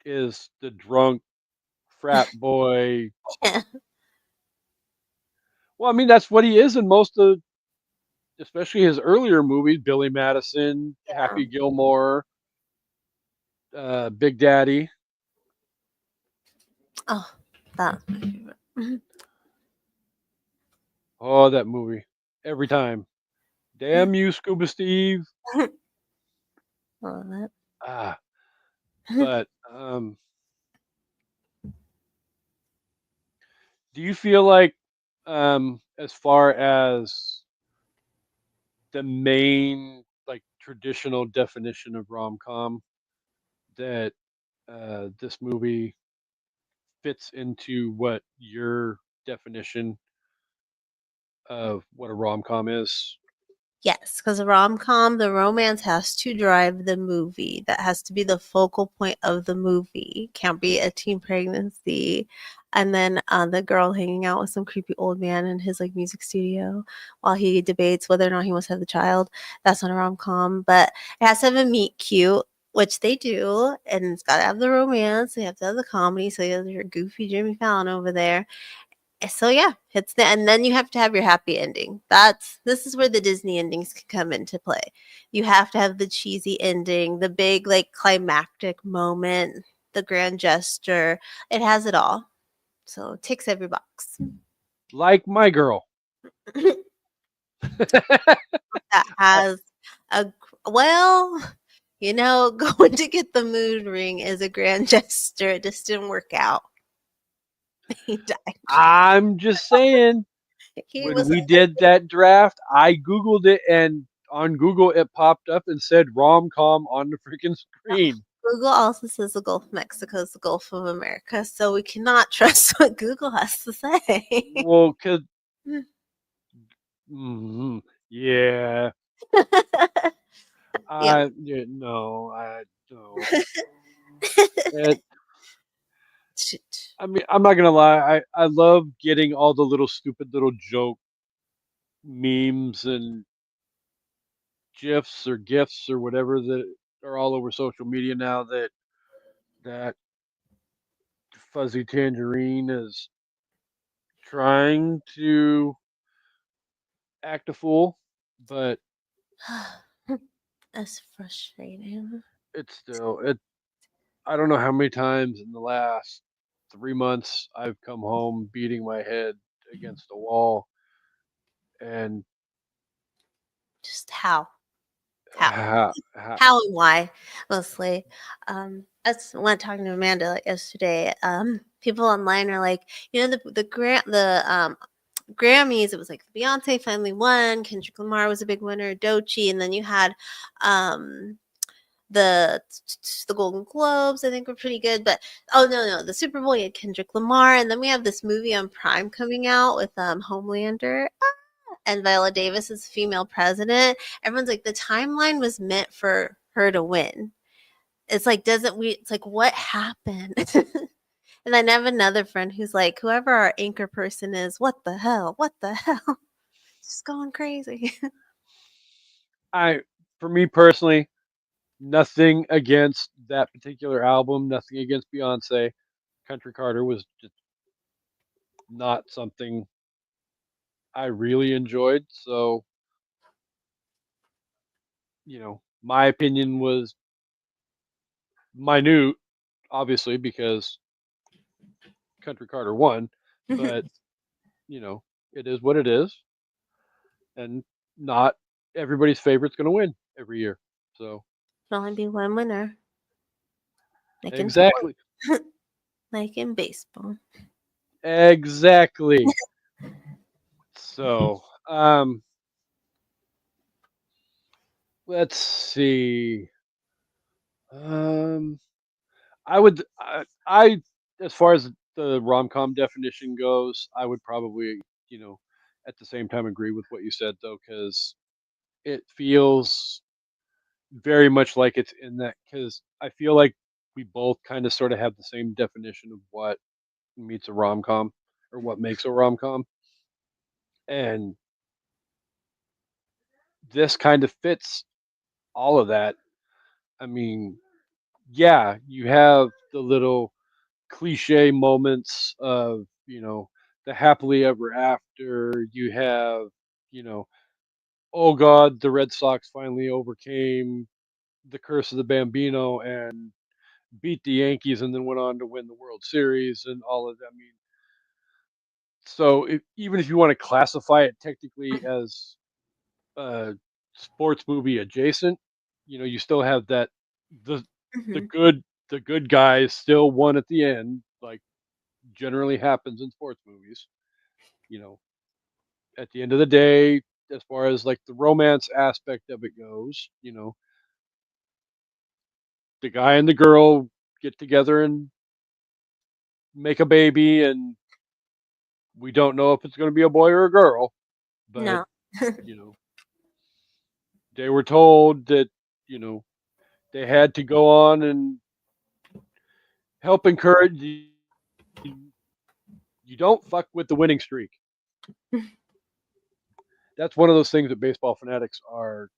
is the drunk frat boy. Yeah. Well, I mean, that's what he is in most of, especially his earlier movies: Billy Madison, Happy Gilmore, Big Daddy. Oh, that's my favorite. Oh, that movie! Every time. Damn you, Scuba Steve. Love it. Ah, but do you feel like, as far as the main like traditional definition of rom com, that this movie fits into what your definition of what a rom com is? Yes, because a rom-com, the romance has to drive the movie. That has to be the focal point of the movie. Can't be a teen pregnancy, and then the girl hanging out with some creepy old man in his like music studio while he debates whether or not he wants to have the child. That's not a rom-com, but it has to have a meet cute, which they do, and it's got to have the romance. They have to have the comedy. So you have your goofy Jimmy Fallon over there, so yeah, and then you have to have your happy ending. This is where the Disney endings can come into play. You have to have the cheesy ending, the big like climactic moment, the grand gesture. It has it all. So it ticks every box. Like My Girl. That has a well, going to get the mood ring is a grand gesture. It just didn't work out. He died. I'm just saying, He when was we did that draft, I Googled it, and on Google it popped up and said rom com on the freaking screen. Google also says the Gulf of Mexico is the Gulf of America, so we cannot trust what Google has to say. Well, because, yeah. Yeah. Yeah, no, I don't. It, I mean, I'm not gonna lie. I love getting all the little stupid little joke memes and gifs or gifs or whatever that are all over social media now. That fuzzy tangerine is trying to act a fool, but That's frustrating. it's still it. I don't know how many times in the last 3 months I've come home beating my head against the wall, and Just how? How? ha, ha, How and why, mostly. That's when talking to Amanda like, yesterday. People online are like, the Grammys. It was like Beyonce finally won. Kendrick Lamar was a big winner. Doechii, and then you had um the Golden Globes. I think were pretty good. But oh no, the Super Bowl. You had Kendrick Lamar, and then we have this movie on Prime coming out with Homelander. And Viola Davis is female president. Everyone's like, the timeline was meant for her to win. it's like, doesn't we? It's like, what happened? And then I have another friend who's like, whoever our anchor person is, what the hell? What the hell? Just going crazy. I, for me personally, nothing against that particular album, nothing against Beyonce. Country Carter was just not something I really enjoyed. So, my opinion was minute, obviously, because Country Carter won, but, you know, it is what it is. And not everybody's favorite's going to win every year. So, There'll only be one winner, like in exactly. sports, like in baseball. Exactly. So, let's see. Um, I, as far as the rom com definition goes, I would probably, you know, at the same time agree with what you said though, because it feels very much like it's in that. Because I feel like we both kind of sort of have the same definition of what meets a rom com or what makes a rom com, and this kind of fits all of that. I mean, yeah, you have the little cliche moments of, the happily ever after. You have, you know, oh God, the Red Sox finally overcame the curse of the Bambino and beat the Yankees and then went on to win the World Series and all of that. I mean, so even if you want to classify it technically as sports movie adjacent, you still have that the the Hmm. good the good guys still won at the end, like generally happens in sports movies. You know, at the end of the day, as far as like the romance aspect of it goes, the guy and the girl get together and make a baby, and we don't know if it's going to be a boy or a girl, but No. you know, they were told that you know they had to go on and help encourage you don't fuck with the winning streak. That's one of those things that baseball fanatics are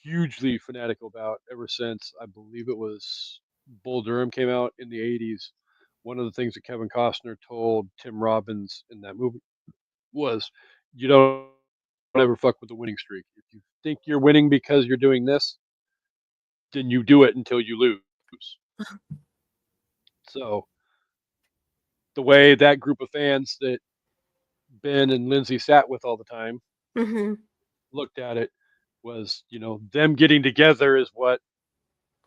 hugely fanatical about ever since I believe it was Bull Durham came out in the 80s. One of the things that Kevin Costner told Tim Robbins in that movie was, you don't ever fuck with the winning streak. If you think you're winning because you're doing this, then you do it until you lose. So the way that group of fans that Ben and Lindsay sat with all the time Hmm. looked at it was, them getting together is what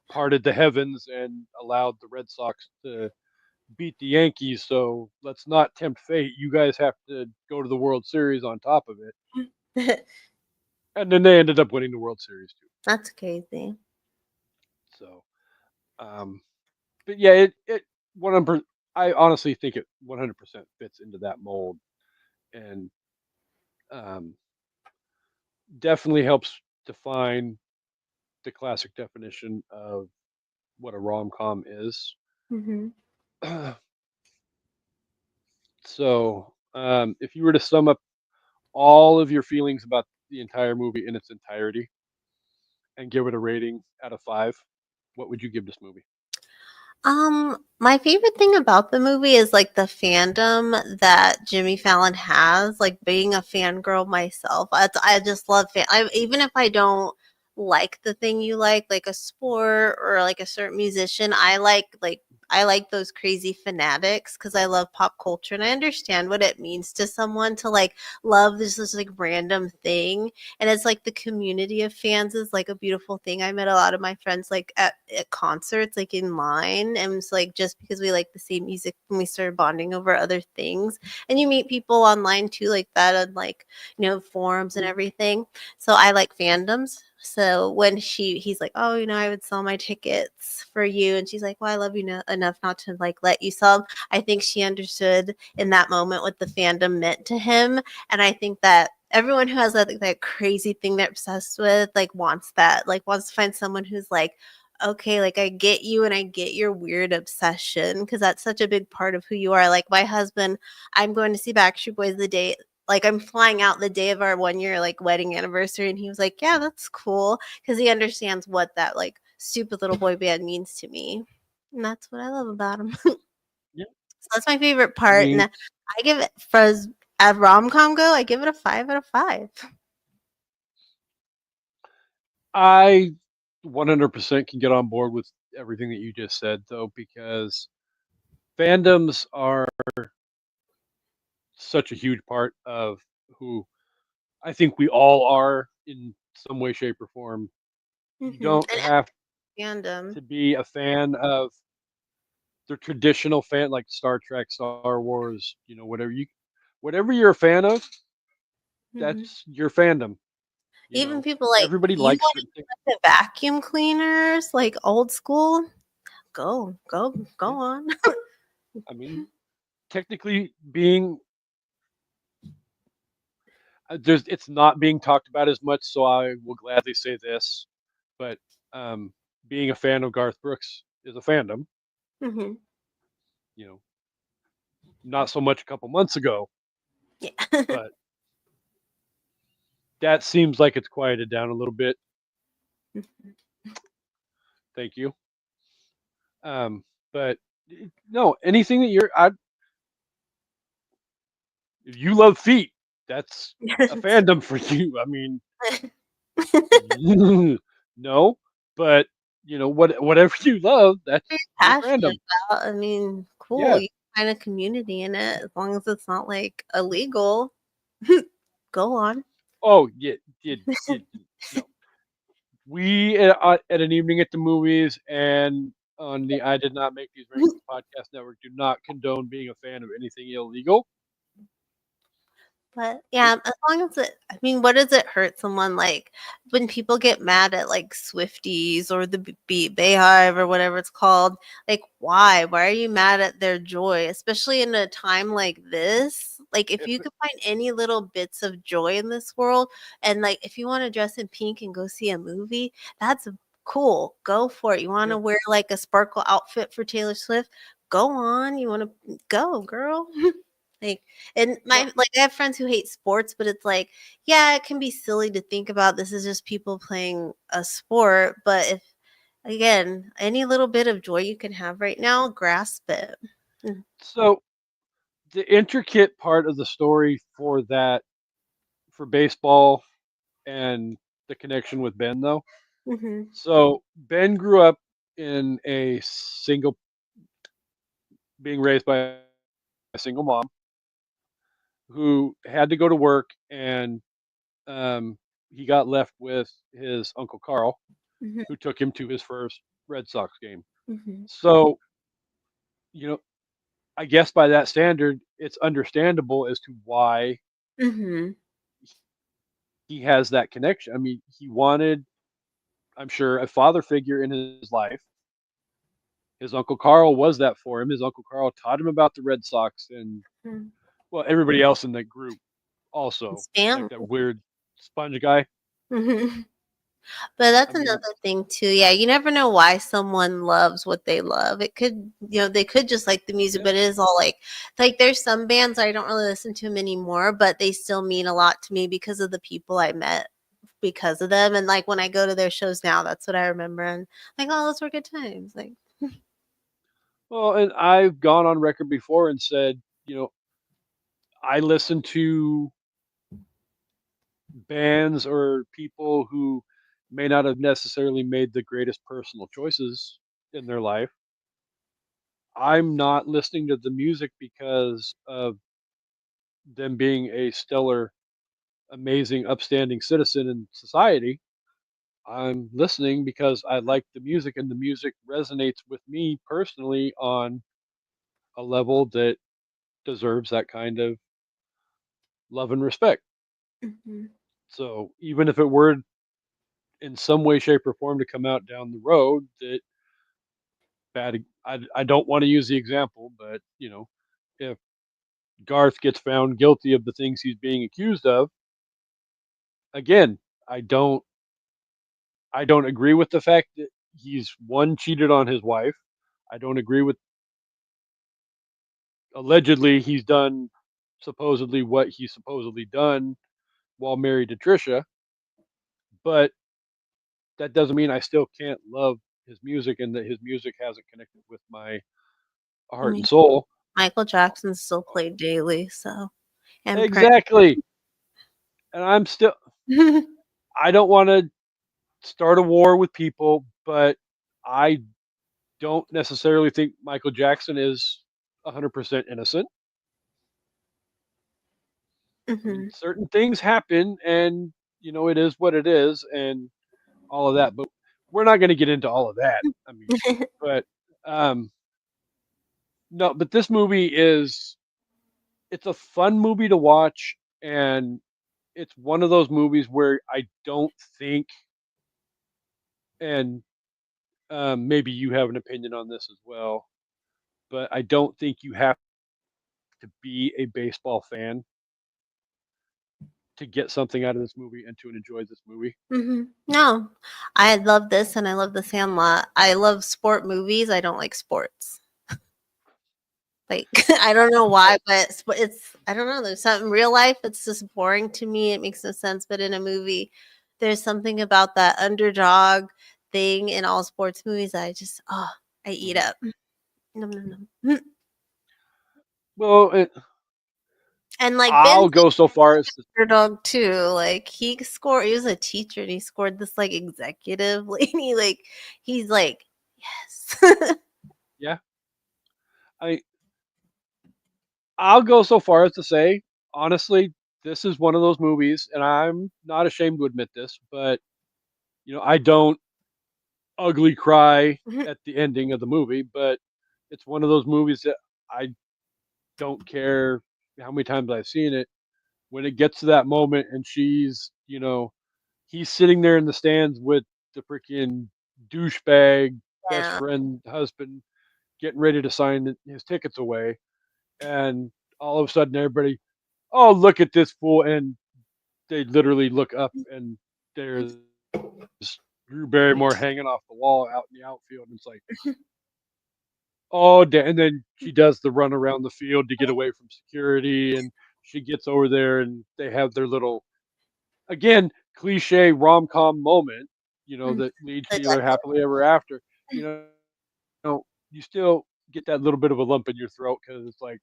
parted the heavens and allowed the Red Sox to beat the Yankees. So let's not tempt fate. You guys have to go to the World Series on top of it. And then they ended up winning the World Series too. That's crazy. So, um, but yeah, it 100. I honestly think it 100% fits into that mold, and um, definitely helps define the classic definition of what a rom com is. Hmm. So, if you were to sum up all of your feelings about the entire movie in its entirety and give it a rating out of 5, what would you give this movie? My favorite thing about the movie is like the fandom that Jimmy Fallon has. Like being a fangirl myself, I just love even if I don't like the thing you like a sport or like a certain musician, I like those crazy fanatics because I love pop culture and I understand what it means to someone to like love this like random thing, and it's like the community of fans is like a beautiful thing. I met a lot of my friends like at concerts, like in line, and it's like just because we like the same music and we started bonding over other things. And you meet people online too, like that, on like forums and everything. So I like fandoms. So when he's like, oh, I would sell my tickets for you, and she's like, well, I love you enough not to like let you sell them. I think she understood in that moment what the fandom meant to him, and I think that everyone who has that crazy thing they're obsessed with, like wants that, like wants to find someone who's like okay, like I get you and I get your weird obsession because that's such a big part of who you are. Like my husband, I'm going to see Backstreet Boys the day, like I'm flying out the day of our 1 year like wedding anniversary, and he was like, "Yeah, that's cool," because he understands what that like stupid little boy band means to me, and that's what I love about him. So Yeah. that's my favorite I part, and mean, I give it for as rom-com go, I give it a 5 out of 5. I 100% can get on board with everything that you just said, though, because fandoms are such a huge part of who I think we all are in some way, shape, or form. You don't And have fandom. to be a fan of the traditional fan like Star Trek, Star Wars, whatever you're a fan of, Mhm. that's your fandom. You Even know, people like, everybody you likes want certain things. to vacuum cleaners, like old school? Go Yeah, on. I mean, technically being there's it's not being talked about as much, so I will gladly say this. But um, being a fan of Garth Brooks is a fandom. Mhm. You know, not so much a couple months ago, Yeah. but that seems like it's quieted down a little bit. Thank you. But no, anything that if you love feet, that's a fandom for you. I mean, no, but whatever you love, Very that's your passionate fandom. about, I mean, cool, Yeah. you find a community in it as long as it's not, like, illegal. Go on. Oh, yeah. Did no. We at an evening at the movies and on the I did not make these rankings podcast network do not condone being a fan of anything illegal. But, It, yeah, as long as it, I mean, what does it hurt someone, like, when people get mad at, like, Swifties or the Bayhive or whatever it's called, like, why? Why are you mad at their joy? Especially in a time like this? Like, if if you could find any little bits of joy in this world and, like, if you wanna dress in pink and go see a movie, that's cool, go for it. You yeah. wanna wear, like, a sparkle outfit for Taylor Swift? Go on, you wanna go, girl. Like, and No, I have friends who hate sports, but it's like, yeah, it can be silly to think about this is just people playing a sport, but if again, any little bit of joy you can have right now, grasp it. Mm, so the intricate part of the story for baseball and the connection with Ben though. mhm, So Ben grew up in a single being raised by a single mom who had to go to work and um, he got left with his uncle Carl mhm, who took him to his first Red Sox game. mhm, So, you know, I guess by that standard, it's understandable as to why mhm, he has that connection. I mean, he wanted, I'm sure, a father figure in his life. His uncle Carl was that for him. His uncle Carl taught him about the Red Sox and, mhm. well, everybody else in that group also, It's like family. that weird sponge guy. Mhm. But I that's mean, another thing too. Yeah, you never know why someone loves what they love. It could, they could just like the music, yeah. but it is all like there's some bands I don't really listen to them anymore, but they still mean a lot to me because of the people I met because of them. And like when I go to their shows now, that's what I remember. And like, oh, those were good times. Like, Well, and I've gone on record before and said, I listen to bands or people who may not have necessarily made the greatest personal choices in their life. I'm not listening to the music because of them being a stellar, amazing, upstanding citizen in society. I'm listening because I like the music and the music resonates with me personally on a level that deserves that kind of love and respect. mhm, So even if it were in some way, shape, or form to come out down the road that I don't want to use the example, but if Garth gets found guilty of the things he's being accused of, again, I don't I don't agree with the fact that he's one cheated on his wife. I don't agree with allegedly he's done supposedly what he's supposedly done while married to Trisha, but that doesn't mean I still can't love his music and that his music hasn't connected with my I heart mean, and soul. Michael Jackson's still played daily, so and Prince. Exactly. And I'm still I don't want to start a war with people, but I don't necessarily think Michael Jackson is 100% innocent. I mean, Mhm. certain things happen and it is what it is and all of that, but we're not going to get into all of that. I mean, but um no, but this movie is it's a fun movie to watch and it's one of those movies where I don't think and maybe you have an opinion on this as well, but I don't think you have to be a baseball fan to get something out of this movie and to enjoy this movie. No, I love this and I love The Sandlot. I love sport movies. I don't like sports. Like I don't know I why, but it's I don't know. There's something real life. It's just boring to me. It makes no sense. But in a movie, there's something about that underdog thing in all sports movies. I eat Mhm. up. Nom, nom, nom. Well, And like Ben I'll go so far as to, underdog too. Like he scored. He was a teacher and he scored this like executive lady. Like he's like yes. yeah, I I'll go so far as to say, honestly, this is one of those movies, and I'm not ashamed to admit this, but I don't ugly cry at the ending of the movie, but it's one of those movies that I don't care how many times I've seen it. When it gets to that moment, and he's sitting there in the stands with the freaking douchebag best Yeah. friend husband getting ready to sign his tickets away, and all of a sudden everybody, oh look at this fool, and they literally look up and there's Drew Barrymore hanging off the wall out in the outfield, and it's like, oh, and then she does the run around the field to get away from security, and she gets over there, and they have their little, again, cliche rom-com moment, Mm, that leads the to their happily ever after. You you still get that little bit of a lump in your throat because it's like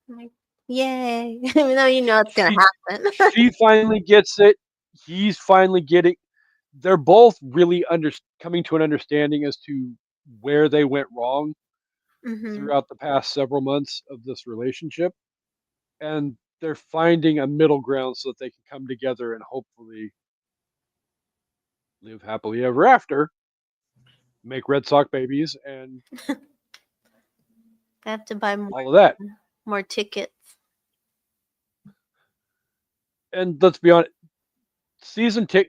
like, yay. Even though you know it's gonna she happen. she finally gets it. He's finally getting. They're both really coming to an understanding as to where they went wrong hmm throughout the past several months of this relationship, and they're finding a middle ground so that they can come together and hopefully live happily ever after, make Red Sox babies, and I have to buy all of that. more tickets. And let's be honest, season tick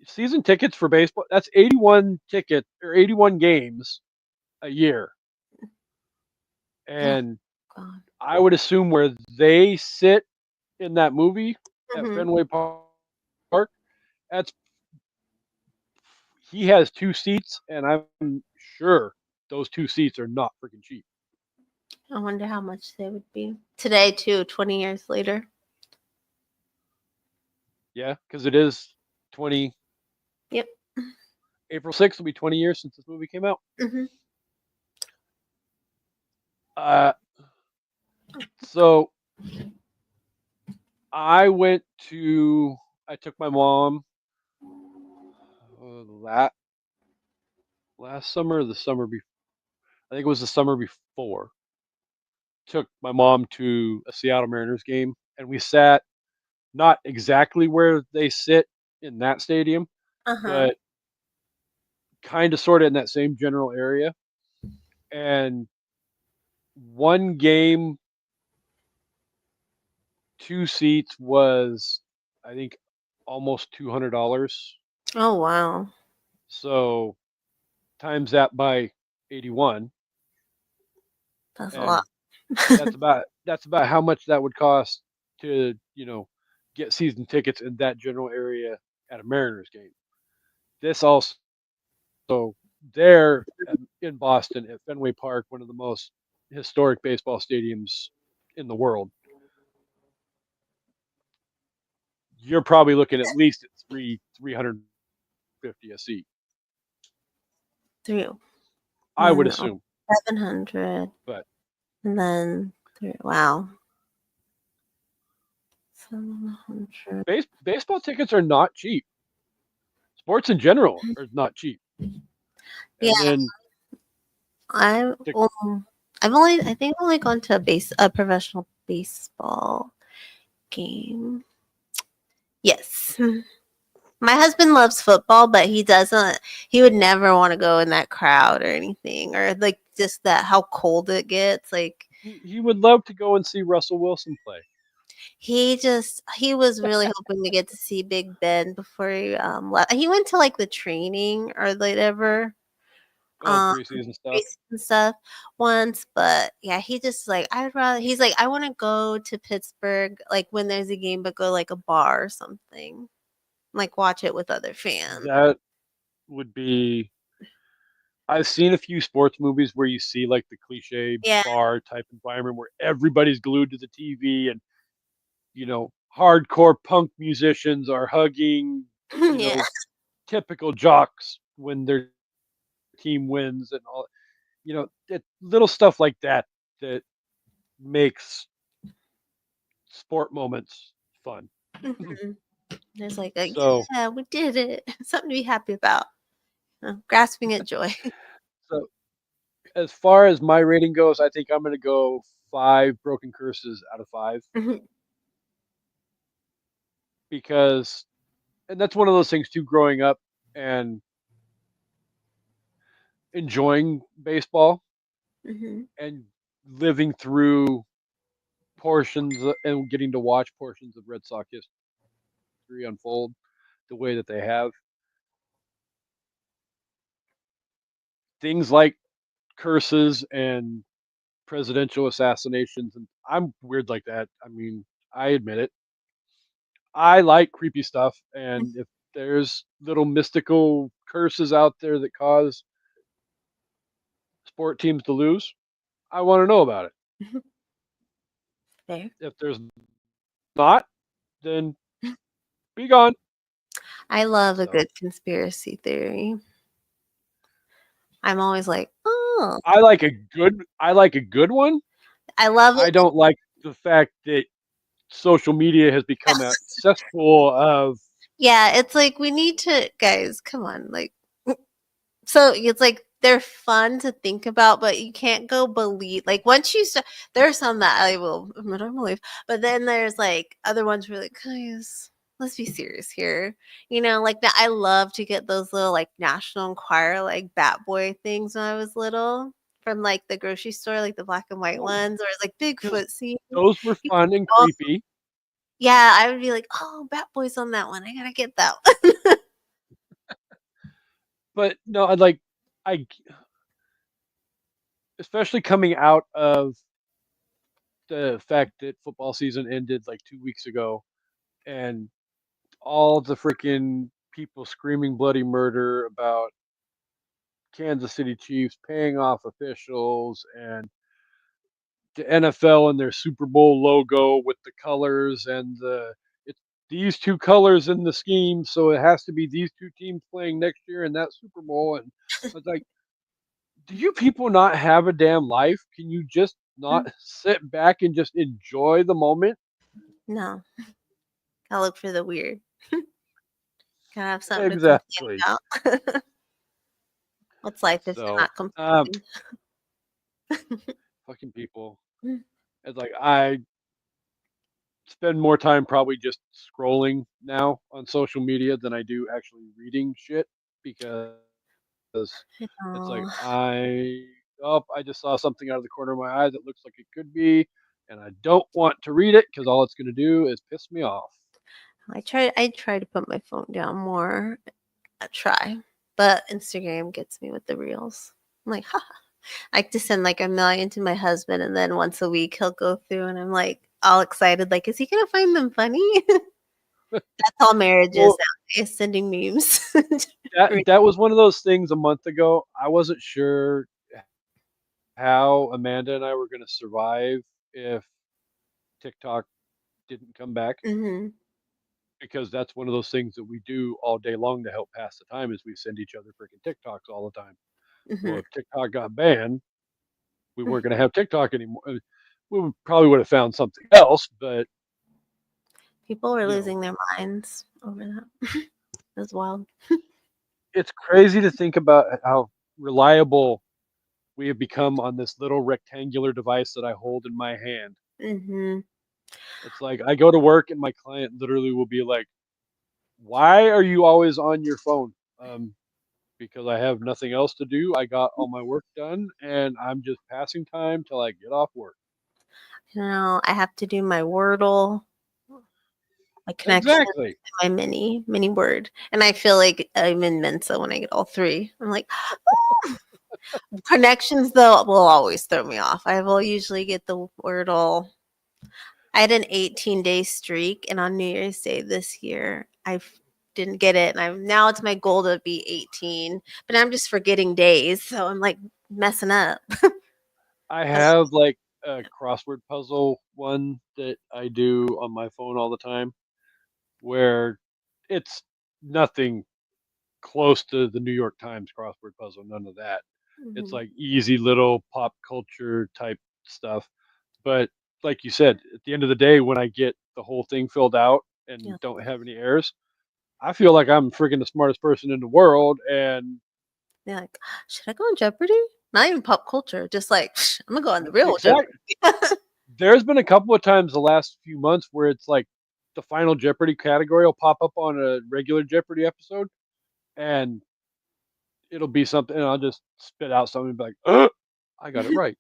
season tickets for baseball, that's 81 ticket or 81 games a year. Oh And god. I would assume where they sit in that movie at hmm Fenway Park, that's he has two seats, and I'm sure those two seats are not freaking cheap. I wonder how much they would be today too. 20 years later. Yeah, because it is 20 Yep. April 6th will be 20 years since this movie came out. hmm Uh, so I went to I took my mom that last summer, or the summer before. I think it was the summer before. Took my mom to a Seattle Mariners game, and we sat not exactly where they sit in that stadium, Uh huh. but kind of sort of in that same general area. And one game, two seats was, I think, almost $200. Oh wow. So times that by 81, That's a lot. and that's about how much that would cost to get season tickets in that general area at a Mariners game. This also So there in Boston at Fenway Park, one of the most historic baseball stadiums in the world, you're probably looking at least at 350 a seat. Through. I would Then assume, 700. but And then through. Wow. 700. baseball tickets are not cheap. Sports in general are not cheap. Yeah, And then I to, I think I've only gone to a professional baseball game. Yes. My husband loves football, but he would never want to go in that crowd or anything, or like just that how cold it gets. Like he would love to go and see Russell Wilson play. he was really hoping to get to see Big Ben before he left. He went to like the training or whatever Oh, um preseason stuff. and stuff once, but yeah, he just like I'd rather he's like I want to go to Pittsburgh like when there's a game, but go like a bar or something, like watch it with other fans. That would be. I've seen a few sports movies where you see like the cliche Yeah, bar type environment where everybody's glued to the TV and hardcore punk musicians are hugging, yeah. typical jocks when their team wins and all. Little stuff like that that makes sport moments fun. Mhm. There's like a so yeah, we did it, something to be happy about. Grasping at joy. so as far as my rating goes, I think I'm going to go 5 broken curses out of 5 Mhm, because, and that's one of those things too. Growing up and enjoying baseball mhm, and living through and getting to watch portions of Red Sox history unfold the way that they have. Things like curses and presidential assassinations, and I'm weird like that. I mean, I admit it. I like creepy stuff, and if there's little mystical curses out there that cause sport teams to lose, I want to know about it. mhm. Fair. If there's not, then be gone. I love a So good conspiracy theory. I'm always like, oh, I like a good one. I love I it. don't like the fact that social media has become a cesspool of Yeah, it's like we need to, guys, come on. Like, so it's like they're fun to think about, but you can't go believe. Like, once you start, there are some that I don't believe, but then there's like other ones where, like, guys, let's be serious here. Like that. I love to get those little like National Enquirer, like Bat Boy things when I was little from like the grocery store, like the black and white those ones, or like because Bigfoot scene. those were fun and Oh, creepy. yeah, I would be like, oh, Bat Boy's on that one. I gotta get that one. But no, I especially coming out of the fact that football season ended like 2 weeks ago, and all the freaking people screaming bloody murder about Kansas City Chiefs paying off officials and the NFL and their Super Bowl logo with the colors and it's these two colors in the scheme, so it has to be these two teams playing next year in that Super Bowl. And I was like, do you people not have a damn life? Can you just not sit back and just enjoy the moment? No, gotta look for the weird. Gotta have something to complain Exactly. about. What's life if you're So, not complaining? fucking people. Mm, It's like I spend more time probably just scrolling now on social media than I do actually reading shit because it's like oh, I just saw something out of the corner of my eye that looks like it could be, and I don't want to read it because all it's going to do is piss me off. I try to put my phone down more. I try, but Instagram gets me with the reels. I'm like, ha. I like to send like a million to my husband, and then once a week he'll go through, and I'm like all excited, like, is he gonna find them funny? That's all marriage is Well, nowadays, sending memes. that was one of those things a month ago. I wasn't sure how Amanda and I were going to survive if TikTok didn't come back, Mhm, because that's one of those things that we do all day long to help pass the time is we send each other freaking TikToks all the time. Well, mhm. if TikTok got banned, we weren't going to have TikTok anymore. Probably would have found something else, but People were you know, losing their minds over that as well. it's crazy to think about how reliable we have become on this little rectangular device that I hold in my hand. Mhm. It's like I go to work and my client literally will be like, "Why are you always on your phone?" Because I have nothing else to do. I got all my work done, and I'm just passing time till I get off work. You know, I have to do my Wordle, my connection, Exactly. my mini word, and I feel like I'm in Mensa when I get all 3. I'm like, connections though will always throw me off. I will usually get the Wordle. I had an 18-day streak, and on New Year's Day this year, didn't get it, and I'm now it's my goal to be 18, but I'm just forgetting days, so I'm like messing up. I have like a crossword puzzle one that I do on my phone all the time, where it's nothing close to the New York Times crossword puzzle, none of that. It's Mhm. like easy little pop culture type stuff. But like you said, at the end of the day, when I get the whole thing filled out Yeah. and don't have any errors, I feel like I'm freaking the smartest person in the world. And Yeah, like, should I go on Jeopardy? Not even pop culture, just like I'm gonna go on the real exactly, Jeopardy. there's been a couple of times the last few months where it's like the final Jeopardy category will pop up on a regular Jeopardy episode, and it'll be something, and I'll just spit out something and be like, I got it right.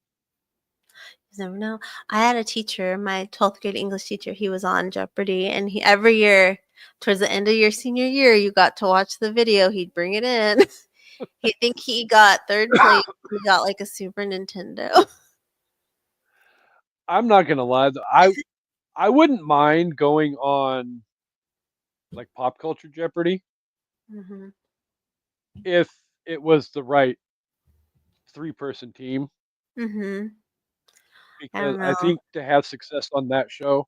You never know. I had a teacher, my 12th grade English teacher. He was on Jeopardy, and he every year, towards the end of your senior year, you got to watch the video. He'd bring it in. He think he got third place. He got like a Super Nintendo. I'm not gonna lie, though, I wouldn't mind going on like pop culture Jeopardy Hmm. if it was the right 3-person team, Hmm. I because don't I know. think to have success on that show,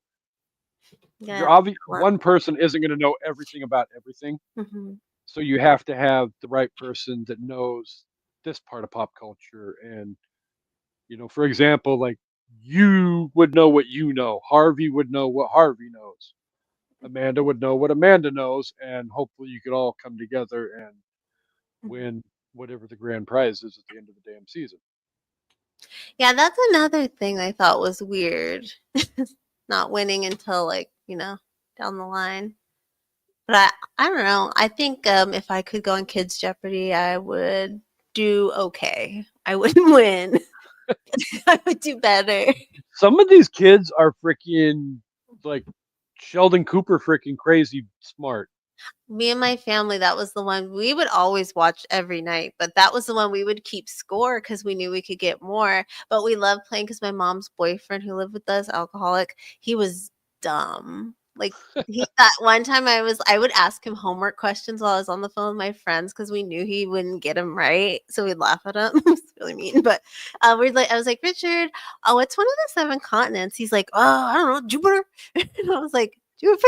Yeah. one person isn't going to know everything about everything. Hmm. So you have to have the right person that knows this part of pop culture. And for example, like, you would know what you know, Harvey would know what Harvey knows, Amanda would know what Amanda knows, and hopefully you could all come together and win whatever the grand prize is at the end of the damn season. Yeah, that's another thing I thought was weird. Not winning until like down the line. But I don't know. I think if I could go on Kids Jeopardy, I would do okay. I wouldn't win. I would do better. Some of these kids are freaking like Sheldon Cooper, freaking crazy smart. Me and my family, that was the one we would always watch every night, but that was the one we would keep score because we knew we could get more. But we loved playing because my mom's boyfriend who lived with us, alcoholic, he was dumb. Like that one time I would ask him homework questions while I was on the phone with my friends because we knew he wouldn't get them right. So we'd laugh at him. It's really mean. But I was like, Richard, oh, what's one of the 7 continents? He's like, oh, I don't know, Jupiter. And I was like, Jupiter?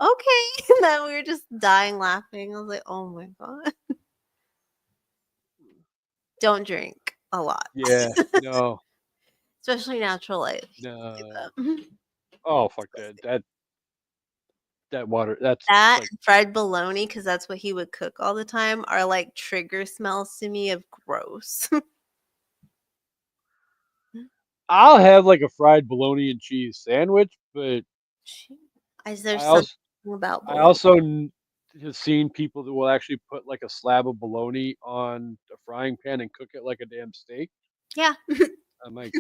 Okay. And then we were just dying laughing. I was like, oh my God. Don't drink a lot, Yeah, no, especially natural light. Do no. that. Oh fuck that. That water. That's That like, and fried bologna, because that's what he would cook all the time, are like trigger smells to me of gross. I'll have like a fried bologna and cheese sandwich, but There's I something also about I bologna. also have seen people that will actually put like a slab of bologna on a frying pan and cook it like a damn steak. Yeah. I'm like,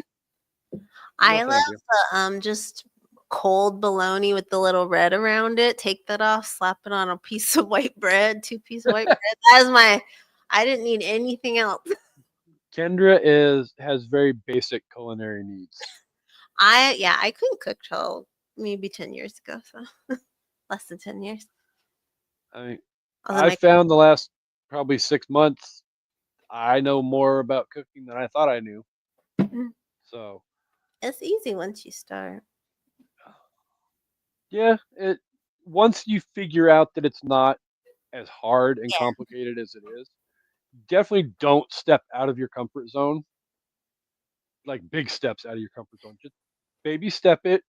no, I love thank you. the just cold bologna with the little red around it. Take that off, slap it on a piece of white bread, 2 pieces of white bread. That is my I didn't need anything else. Kendra has very basic culinary needs. I couldn't cook till maybe 10 years ago. So Less than 10 years. I mean, Although I've found the last probably 6 months, I know more about cooking than I thought I knew. So it's easy once you start. yeah, it once you figure out that it's not as hard and Yeah. complicated as it is, definitely don't step out of your comfort zone. Like big steps out of your comfort zone. Just baby step it,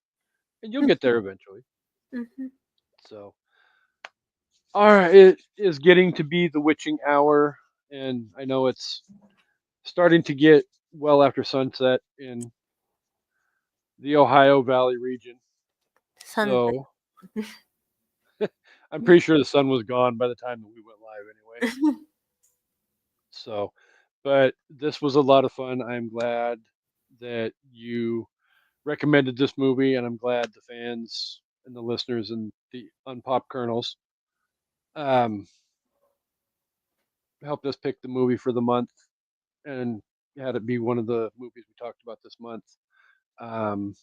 and you'll get there eventually. Hmm. So, all right, it is getting to be the witching hour, and I know it's starting to get well after sunset in the Ohio Valley region. Sun's So, I'm pretty sure the sun was gone by the time that we went live anyway. like, So, but this was a lot of fun. I'm glad that you recommended this movie, and I'm glad the fans and the listeners and the unpop kernels um, helped us pick the movie for the month and had it be one of the movies we talked about this month. Um,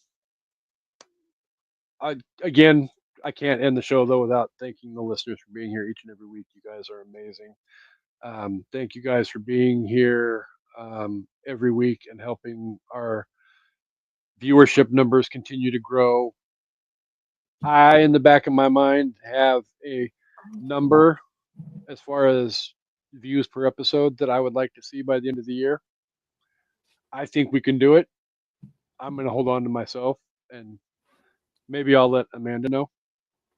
again, I can't end the show though without thanking the listeners for being here each and every week. You guys are amazing. Thank you guys for being here every week and helping our viewership numbers continue to grow. I, in the back of my mind, have a number as far as views per episode that I would like to see by the end of the year. I think we can do it. I'm going to hold on to myself and maybe I'll let Amanda know.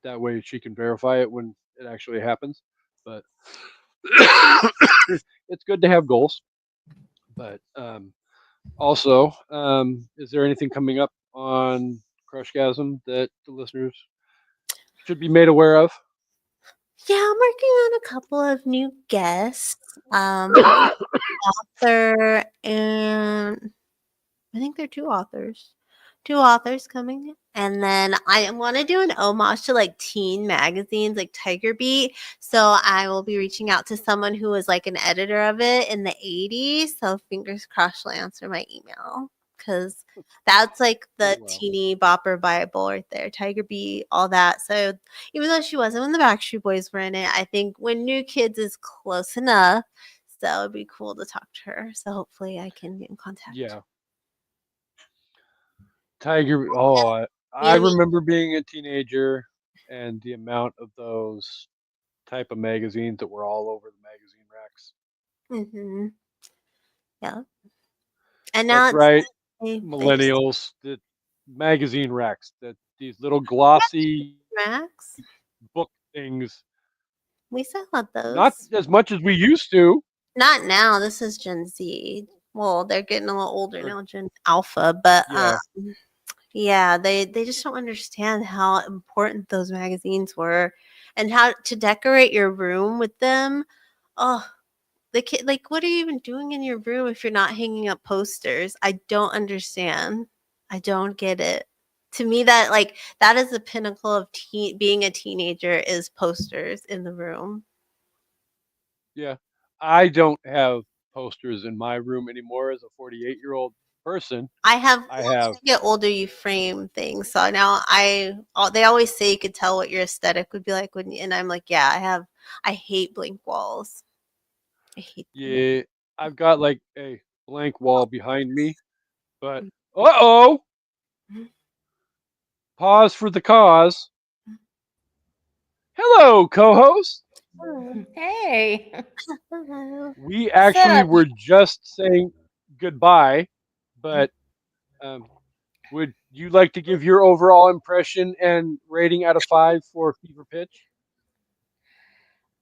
That way she can verify it when it actually happens. But it's good to have goals. But also, is there anything coming up on Crushgasm that the listeners should be made aware of? yeah, I'm working on a couple of new guests. Author and I think they're two authors. Two authors coming. And then I want to do an homage to like teen magazines like Tiger Beat. So I will be reaching out to someone who was like an editor of it in the 80s. So fingers crossed she'll answer my email. Because that's like the Well, teeny bopper Bible right there. Tiger Beat, all that. So even though she wasn't when the Backstreet Boys were in it, I think when New Kids is close enough. So it'd be cool to talk to her. So hopefully I can get in contact. yeah. Tiger. Oh, I Yummy. remember being a teenager and the amount of those type of magazines that were all over the magazine racks. Mm-hmm. Yeah. And now That's it's right, they just millennials. The magazine racks. That these little glossy Max. book things. We still have Not those. as much as we used to. Not now. This is Gen Z. Well, they're getting a little older Or now, Gen Alpha, but yeah, yeah, they just don't understand how important those magazines were and how to decorate your room with them. Oh, the kid, like, what are you even doing in your room if you're not hanging up posters? I don't understand. I don't get it. To me, that is the pinnacle of being a teenager is posters in the room. yeah. I don't have posters in my room anymore. As a 48-year-old person, I have I once have. you get older, you frame things. So now they always say you could tell what your aesthetic would be like when, and I'm like, yeah, I hate blank walls. I hate them. Yeah, I've got like a blank wall behind me, but uh-oh, pause for the cause. Hello, co-host. Hey. Hello. We So, actually were just saying goodbye, but um, would you like to give your overall impression and rating out of 5 for Fever Pitch?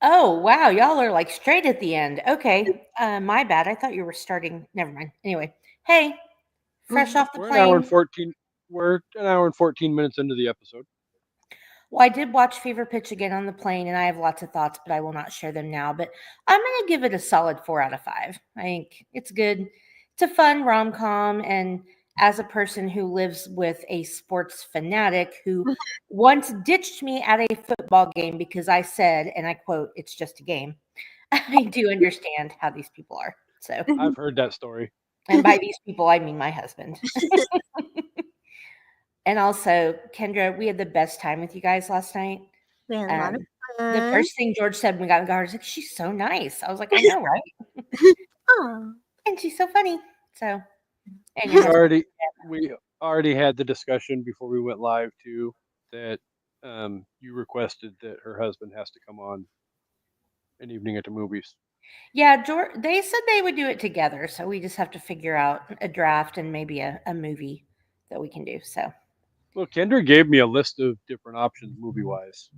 oh, wow, y'all are like straight at the end. Okay. My bad. I thought you were starting. Never mind. Anyway, hey, fresh off the We're an hour and plane. 14. We're an hour and 14 minutes into the episode. Well, I did watch Fever Pitch again on the plane, and I have lots of thoughts, but I will not share them now. But I'm going to give it a solid 4 out of 5. I think it's good. It's a fun rom com. And as a person who lives with a sports fanatic who once ditched me at a football game because I said, and I quote, it's just a game, I do understand how these people are. So, I've heard that story. and by these people, I mean my husband. And also, Kendra, we had the best time with you guys last night. We had a lot of The fun. first thing George said when we got in the car was like, "She's so nice." I was like, "I know, right?" Oh. And she's so funny. So, and your We husband. already had the discussion before we went live too that you requested that her husband has to come on an evening at the movies. Yeah, George. They said they would do it together, so we just have to figure out a draft and maybe a movie that we can do. So, Well, Kendra gave me a list of different options movie wise.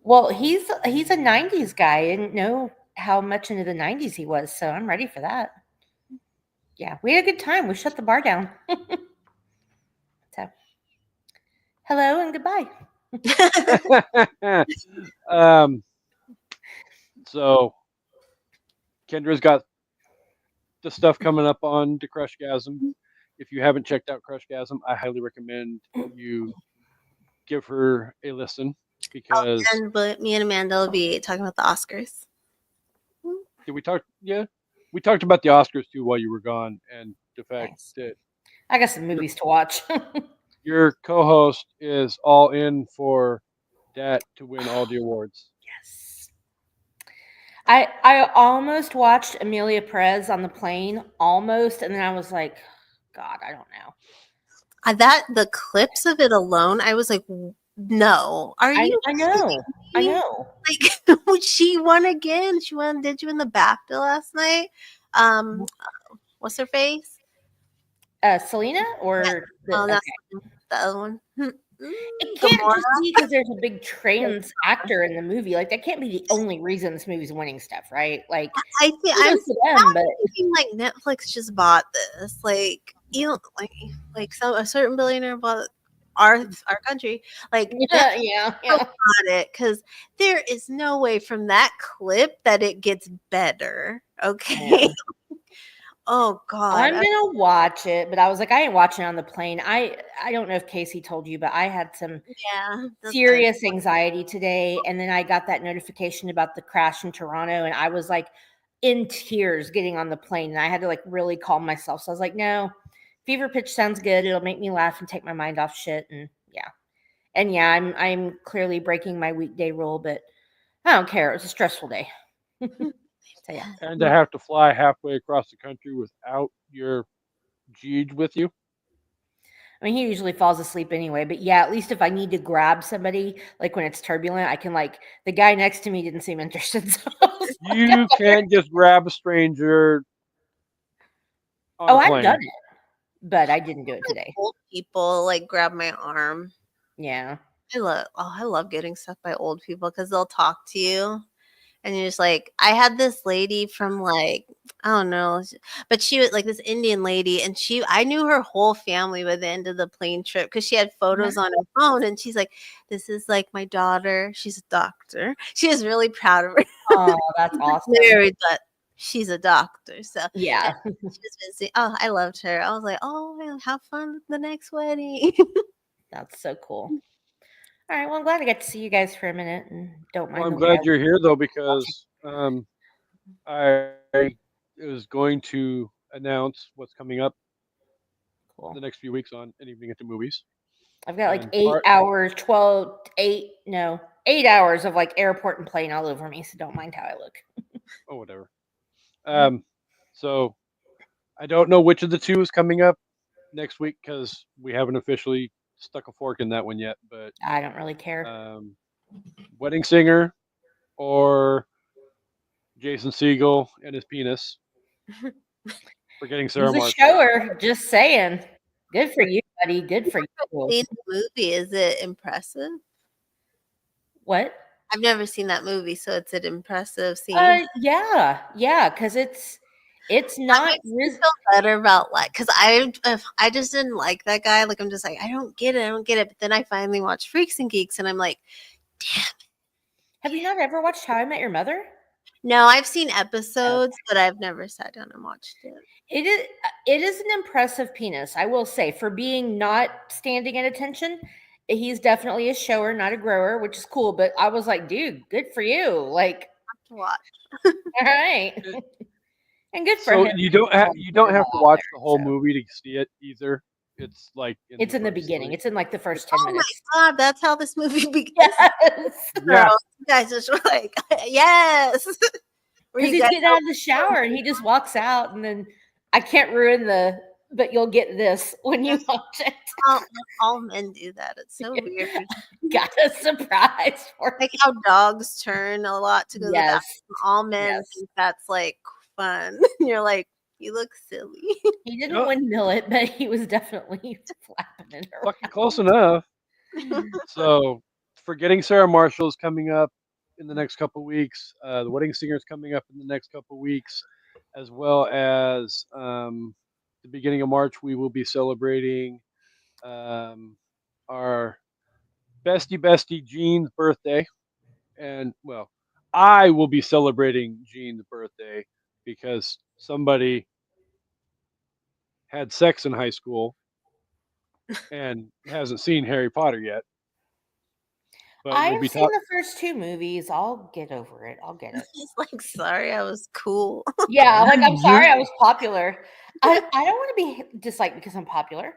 well, he's a '90s guy. I didn't know how much into the '90s he was, so I'm ready for that. Yeah, we had a good time. We shut the bar down. So, hello and goodbye. um, so Kendra's got the stuff coming up on the Crushgasm. If you haven't checked out Crushgasm, I highly recommend you give her a listen because But me and Amanda will be talking about the Oscars. did we talk? Yeah, we talked about the Oscars too while you were gone, and the fact Nice. that I got some movies to watch. your co-host is all in for that to win all the awards. Yes. I almost watched Amelia Perez on the plane, almost, and then I was like, God, I don't know. That the clips of it alone, I was like, no, are you? I know. I kidding me? know. Like she won again. She won. Did you win the BAFTA last night? What's her face? Selena or Oh, that's okay. the other one. It can't just be because there's a big trans actor in the movie. Like that can't be the only reason this movie's winning stuff, right? Like I think I'm I'm for them, but thinking like Netflix just bought this. Like you know, like a certain billionaire bought our country. Like yeah, yeah. bought it because there is no way from that clip that it gets better. Okay. Oh God. I'm gonna watch it, but I was like, I ain't watching it on the plane. I don't know if Casey told you, but I had some Yeah. That's serious anxiety today, and then I got that notification about the crash in Toronto, and I was like in tears getting on the plane, and I had to like really calm myself. So I was like, no, Fever Pitch sounds good. It'll make me laugh and take my mind off shit, and yeah, I'm clearly breaking my weekday rule, but I don't care. It was a stressful day. So yeah. And to have to fly halfway across the country without your Jeej with you. I mean, he usually falls asleep anyway, but yeah, at least if I need to grab somebody, like when it's turbulent, I can like the guy next to me didn't seem interested. So I was like, You can't just grab a stranger on oh, a I've plane. done it, but I didn't do it today. old people like grab my arm. Yeah. I love getting stuff by old people because they'll talk to you. And you're just like, I had this lady from like, I don't know, but she was like this Indian lady, and I knew her whole family by the end of the plane trip because she had photos on her phone, and she's like, this is like my daughter. She's a doctor. She was really proud of her. Oh, that's awesome. Married, but she's a doctor. So Yeah. she's been seeing, oh, I loved her. I was like, oh, man, have fun with the next wedding. That's so cool. All right. Well, I'm glad I got to see you guys for a minute and don't mind Well, I'm the glad way you're here though because I was going to announce what's coming up cool. the next few weeks on an evening at the movies. I've got like And 8 hours, 8 hours of like airport and plane all over me. So don't mind how I look. Oh, whatever. So I don't know which of the two is coming up next week because we haven't officially stuck a fork in that one yet. But I don't really care. Wedding Singer or Jason Segel and his penis. Forgetting Sarah He's a Marshall. shower. Just saying. Good for you, buddy. Good for you. Seen the movie. Is it impressive? What? I've never seen that movie, so it's an impressive scene. Yeah, because it's not. Feel better about like because I just didn't like that guy. Like I'm just like I don't get it. But then I finally watched Freaks and Geeks, and I'm like, damn. Have you not ever watched How I Met Your Mother? No, I've seen episodes, but I've never sat down and watched it. It is an impressive penis, I will say, for being not standing at attention. He's definitely a shower, not a grower, which is cool. But I was like, dude, good for you. Like, Have to watch. all right. And good for So him. you don't have to watch the whole movie to see it either. It's like It's in the first beginning. three. It's in like the first 10 Oh my minutes. god, that's how this movie begins. Yes. Yeah. You guys just were like, yes. Were Because you he's guys getting out of the shower and he just walks out, and then I can't ruin but you'll get this when you watch it. all men do that. It's so weird. Got a surprise for Like you. how dogs turn a lot to go to the bathroom. Yes. All men Yes. think that's like fun. You're like, you look silly. He didn't Yep. windmill it, but he was definitely flapping it around. Fucking close enough. So, Forgetting Sarah Marshall is coming up in the next couple weeks. The Wedding Singer is coming up in the next couple weeks, as well as the beginning of March. We will be celebrating our bestie Jean's birthday, and well, I will be celebrating Jean's birthday because somebody had sex in high school and hasn't seen Harry Potter yet. But I we'll have be seen the first 2 movies. I'll get over it. I'll get it. He's like, sorry, I was cool. Yeah, like I'm sorry You're- I was popular. I don't want to be disliked because I'm popular.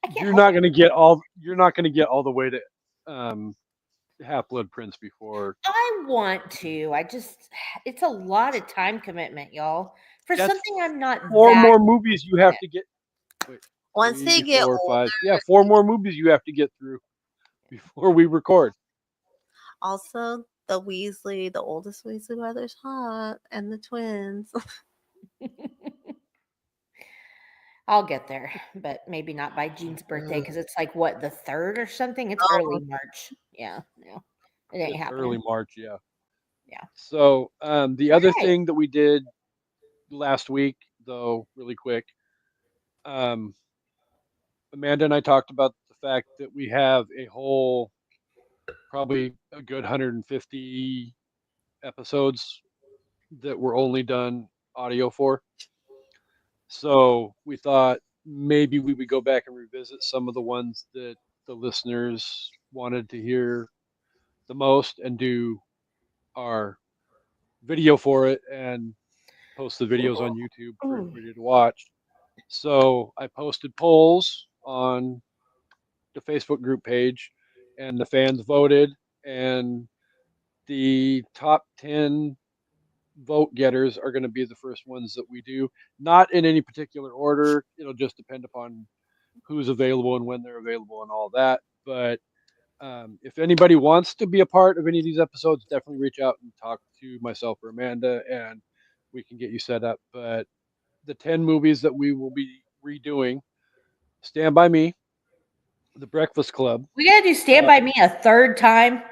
I can't You're help not it. gonna get all. You're not gonna get all the way to Half Blood Prince before. I want to. It's a lot of time commitment, y'all. For That's something I'm not 4 that more movies you have to get. Wait, Once 3, they get 4, old, 5. Yeah, 4 more movies you have to get through before we record. also the oldest Weasley brothers, hot, and the twins. I'll get there, but maybe not by Jean's birthday because it's like what, the 3rd or something? It's early March. Yeah, no, it ain't It's happening. early March, yeah. Yeah. So the other Right. thing that we did last week, though, really quick, um, Amanda and I talked about the fact that we have a whole, probably a good 150 episodes that were only done audio for. So we thought maybe we would go back and revisit some of the ones that the listeners wanted to hear the most and do our video for it and post the videos on YouTube for Ooh. everybody to watch. So I posted polls on the Facebook group page, and the fans voted, and the top 10 vote getters are going to be the first ones that we do. Not in any particular order. It'll just depend upon who's available and when they're available and all that. But if anybody wants to be a part of any of these episodes, definitely reach out and talk to myself or Amanda, and we can get you set up. But the 10 movies that we will be redoing: Stand By Me, The Breakfast Club. We gotta do Stand By Me a 3rd time.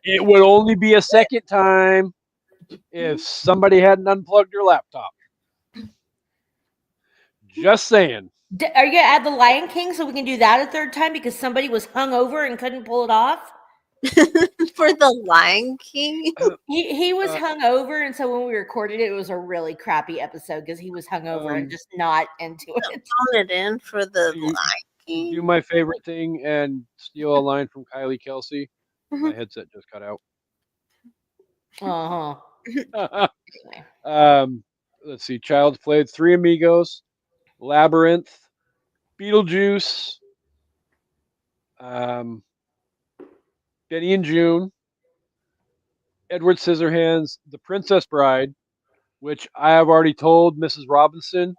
It would only be a second time if somebody hadn't unplugged their laptop. Just saying. Are you gonna add the Lion King so we can do that a 3rd time because somebody was hungover and couldn't pull it off? For the Lion King. He was hungover, and so when we recorded it, it was a really crappy episode because he was hungover and just not into it. Phone it in for the Do, Lion do King. my favorite thing and steal a line from Kylie Kelsey. My Mhm. headset just cut out. Anyway. Let's see. Child's Play, Three Amigos, Labyrinth, Beetlejuice, Benny and June, Edward Scissorhands, The Princess Bride, which I have already told Mrs. Robinson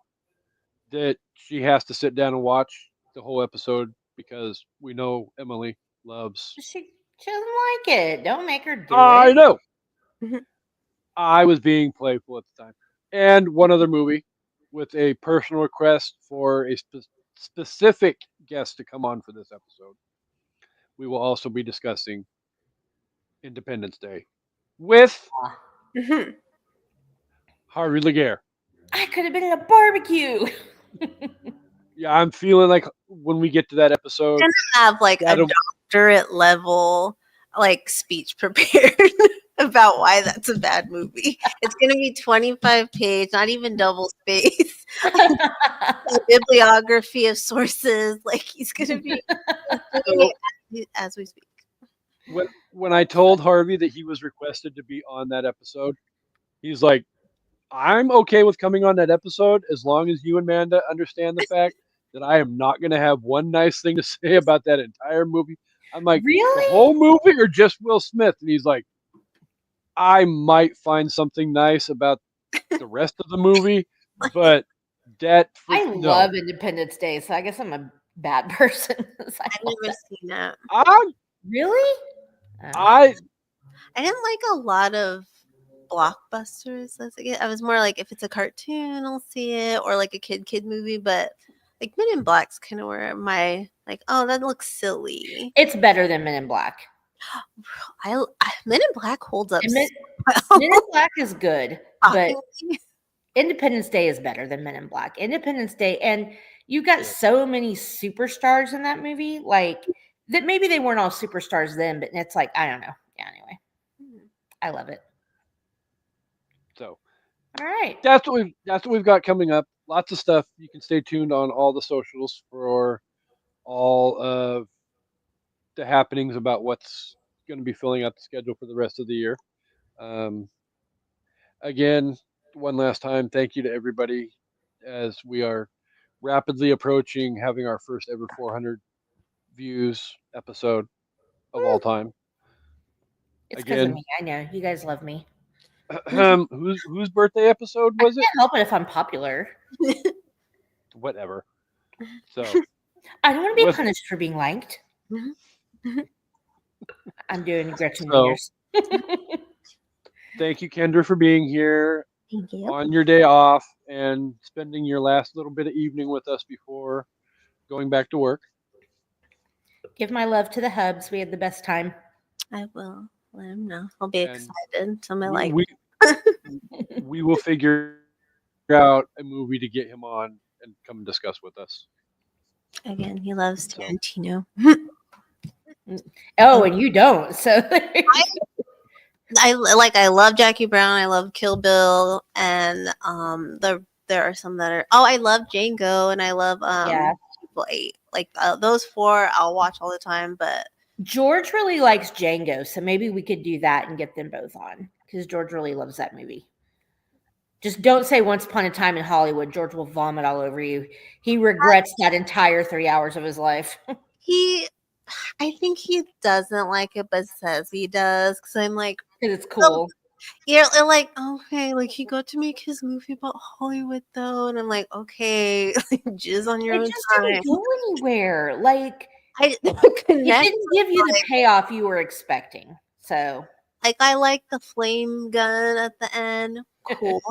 that she has to sit down and watch the whole episode because we know Emily loves. She doesn't like it. Don't make her do I it. know. Mhm. I was being playful at the time. And one other movie with a personal request for a specific guest to come on for this episode. We will also be discussing Independence Day with Mhm. Harvey Laguerre. I could have been at a barbecue. Yeah, I'm feeling like when we get to that episode, Have like a that'll- doctorate level like speech prepared about why that's a bad movie. It's gonna be 25 page, not even double space. A bibliography of sources. Like he's gonna be doing it as we speak. when I told Harvey that he was requested to be on that episode, he's like, I'm okay with coming on that episode as long as you and Amanda understand the fact that I am not going to have one nice thing to say about that entire movie. I'm like, the Really? whole movie or just Will Smith? And he's like, I might find something nice about the rest of the movie, but I no. love Independence Day, so I guess I'm a bad person. I've never seen that. I Really? I I didn't like a lot of blockbusters as a kid. I was more like, if it's a cartoon, I'll see it, or like a kid movie. But like Men in Black's kind of where my like, oh, that looks silly. It's better than Men in Black. Men in Black holds up. And Men so in Black is good, but shockingly. Independence Day is better than Men in Black. Independence Day, and you got so many superstars in that movie, like that maybe they weren't all superstars then, but it's like, I don't know. Yeah, anyway. I love it. so All right. that's what we've got coming up. Lots of stuff. You can stay tuned on all the socials for all of the happenings about what's going to be filling out the schedule for the rest of the year. Um, again, one last time, thank you to everybody as we are rapidly approaching having our first ever 400 views episode of all time. It's because of Again, me. I know. You guys love me. whose birthday episode was it? Can't help it if I'm popular. Whatever. So I don't want to be with- punished for being liked. I'm doing Gretchen So- Wieners. thank you, Kendra, for being here Thank you. on your day off and spending your last little bit of evening with us before going back to work. Give my love to the hubs. We had the best time. I will let him know. I'll be And excited. So my we, like. we, we will figure out a movie to get him on and come discuss with us. Again, he loves So- Tarantino. Oh, and you don't. So I love Jackie Brown. I love Kill Bill, and there are some that are. Oh, I love Django, and I love Yeah. People 8. Like those 4, I'll watch all the time. But George really likes Django, so maybe we could do that and get them both on because George really loves that movie. Just don't say Once Upon a Time in Hollywood. George will vomit all over you. He regrets that entire 3 hours of his life. I think he doesn't like it, but says he does. Because I'm like, Because it's cool. you're like, okay, like he got to make his movie about Hollywood though, and I'm like, okay, jizz on your It own just time. didn't go anywhere. Like, I it connect. didn't give you the payoff you were expecting. So, Like I like the flame gun at the end, cool.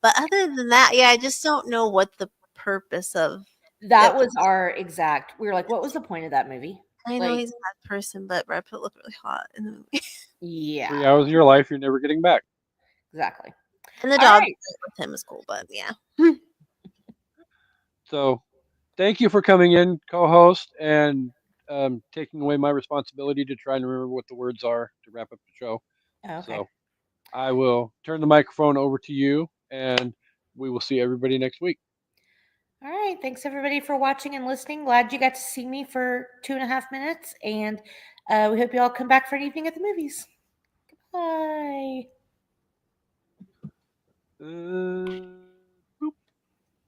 But other than that, yeah, I just don't know what the purpose of. that It was our exact. We were like, what was the point of that movie? I know Like- he's a bad person, but Brad Pitt looked really hot in the movie. Yeah, 3 hours of your life you're never getting back. exactly. And the All dog right. with him is cool, but yeah. So thank you for coming in, co-host, and taking away my responsibility to try and remember what the words are to wrap up the show. Okay. So I will turn the microphone over to you, and we will see everybody next week. All right. Thanks everybody for watching and listening. Glad you got to see me for 2.5 minutes. And we hope you all come back for an evening at the movies. Bye.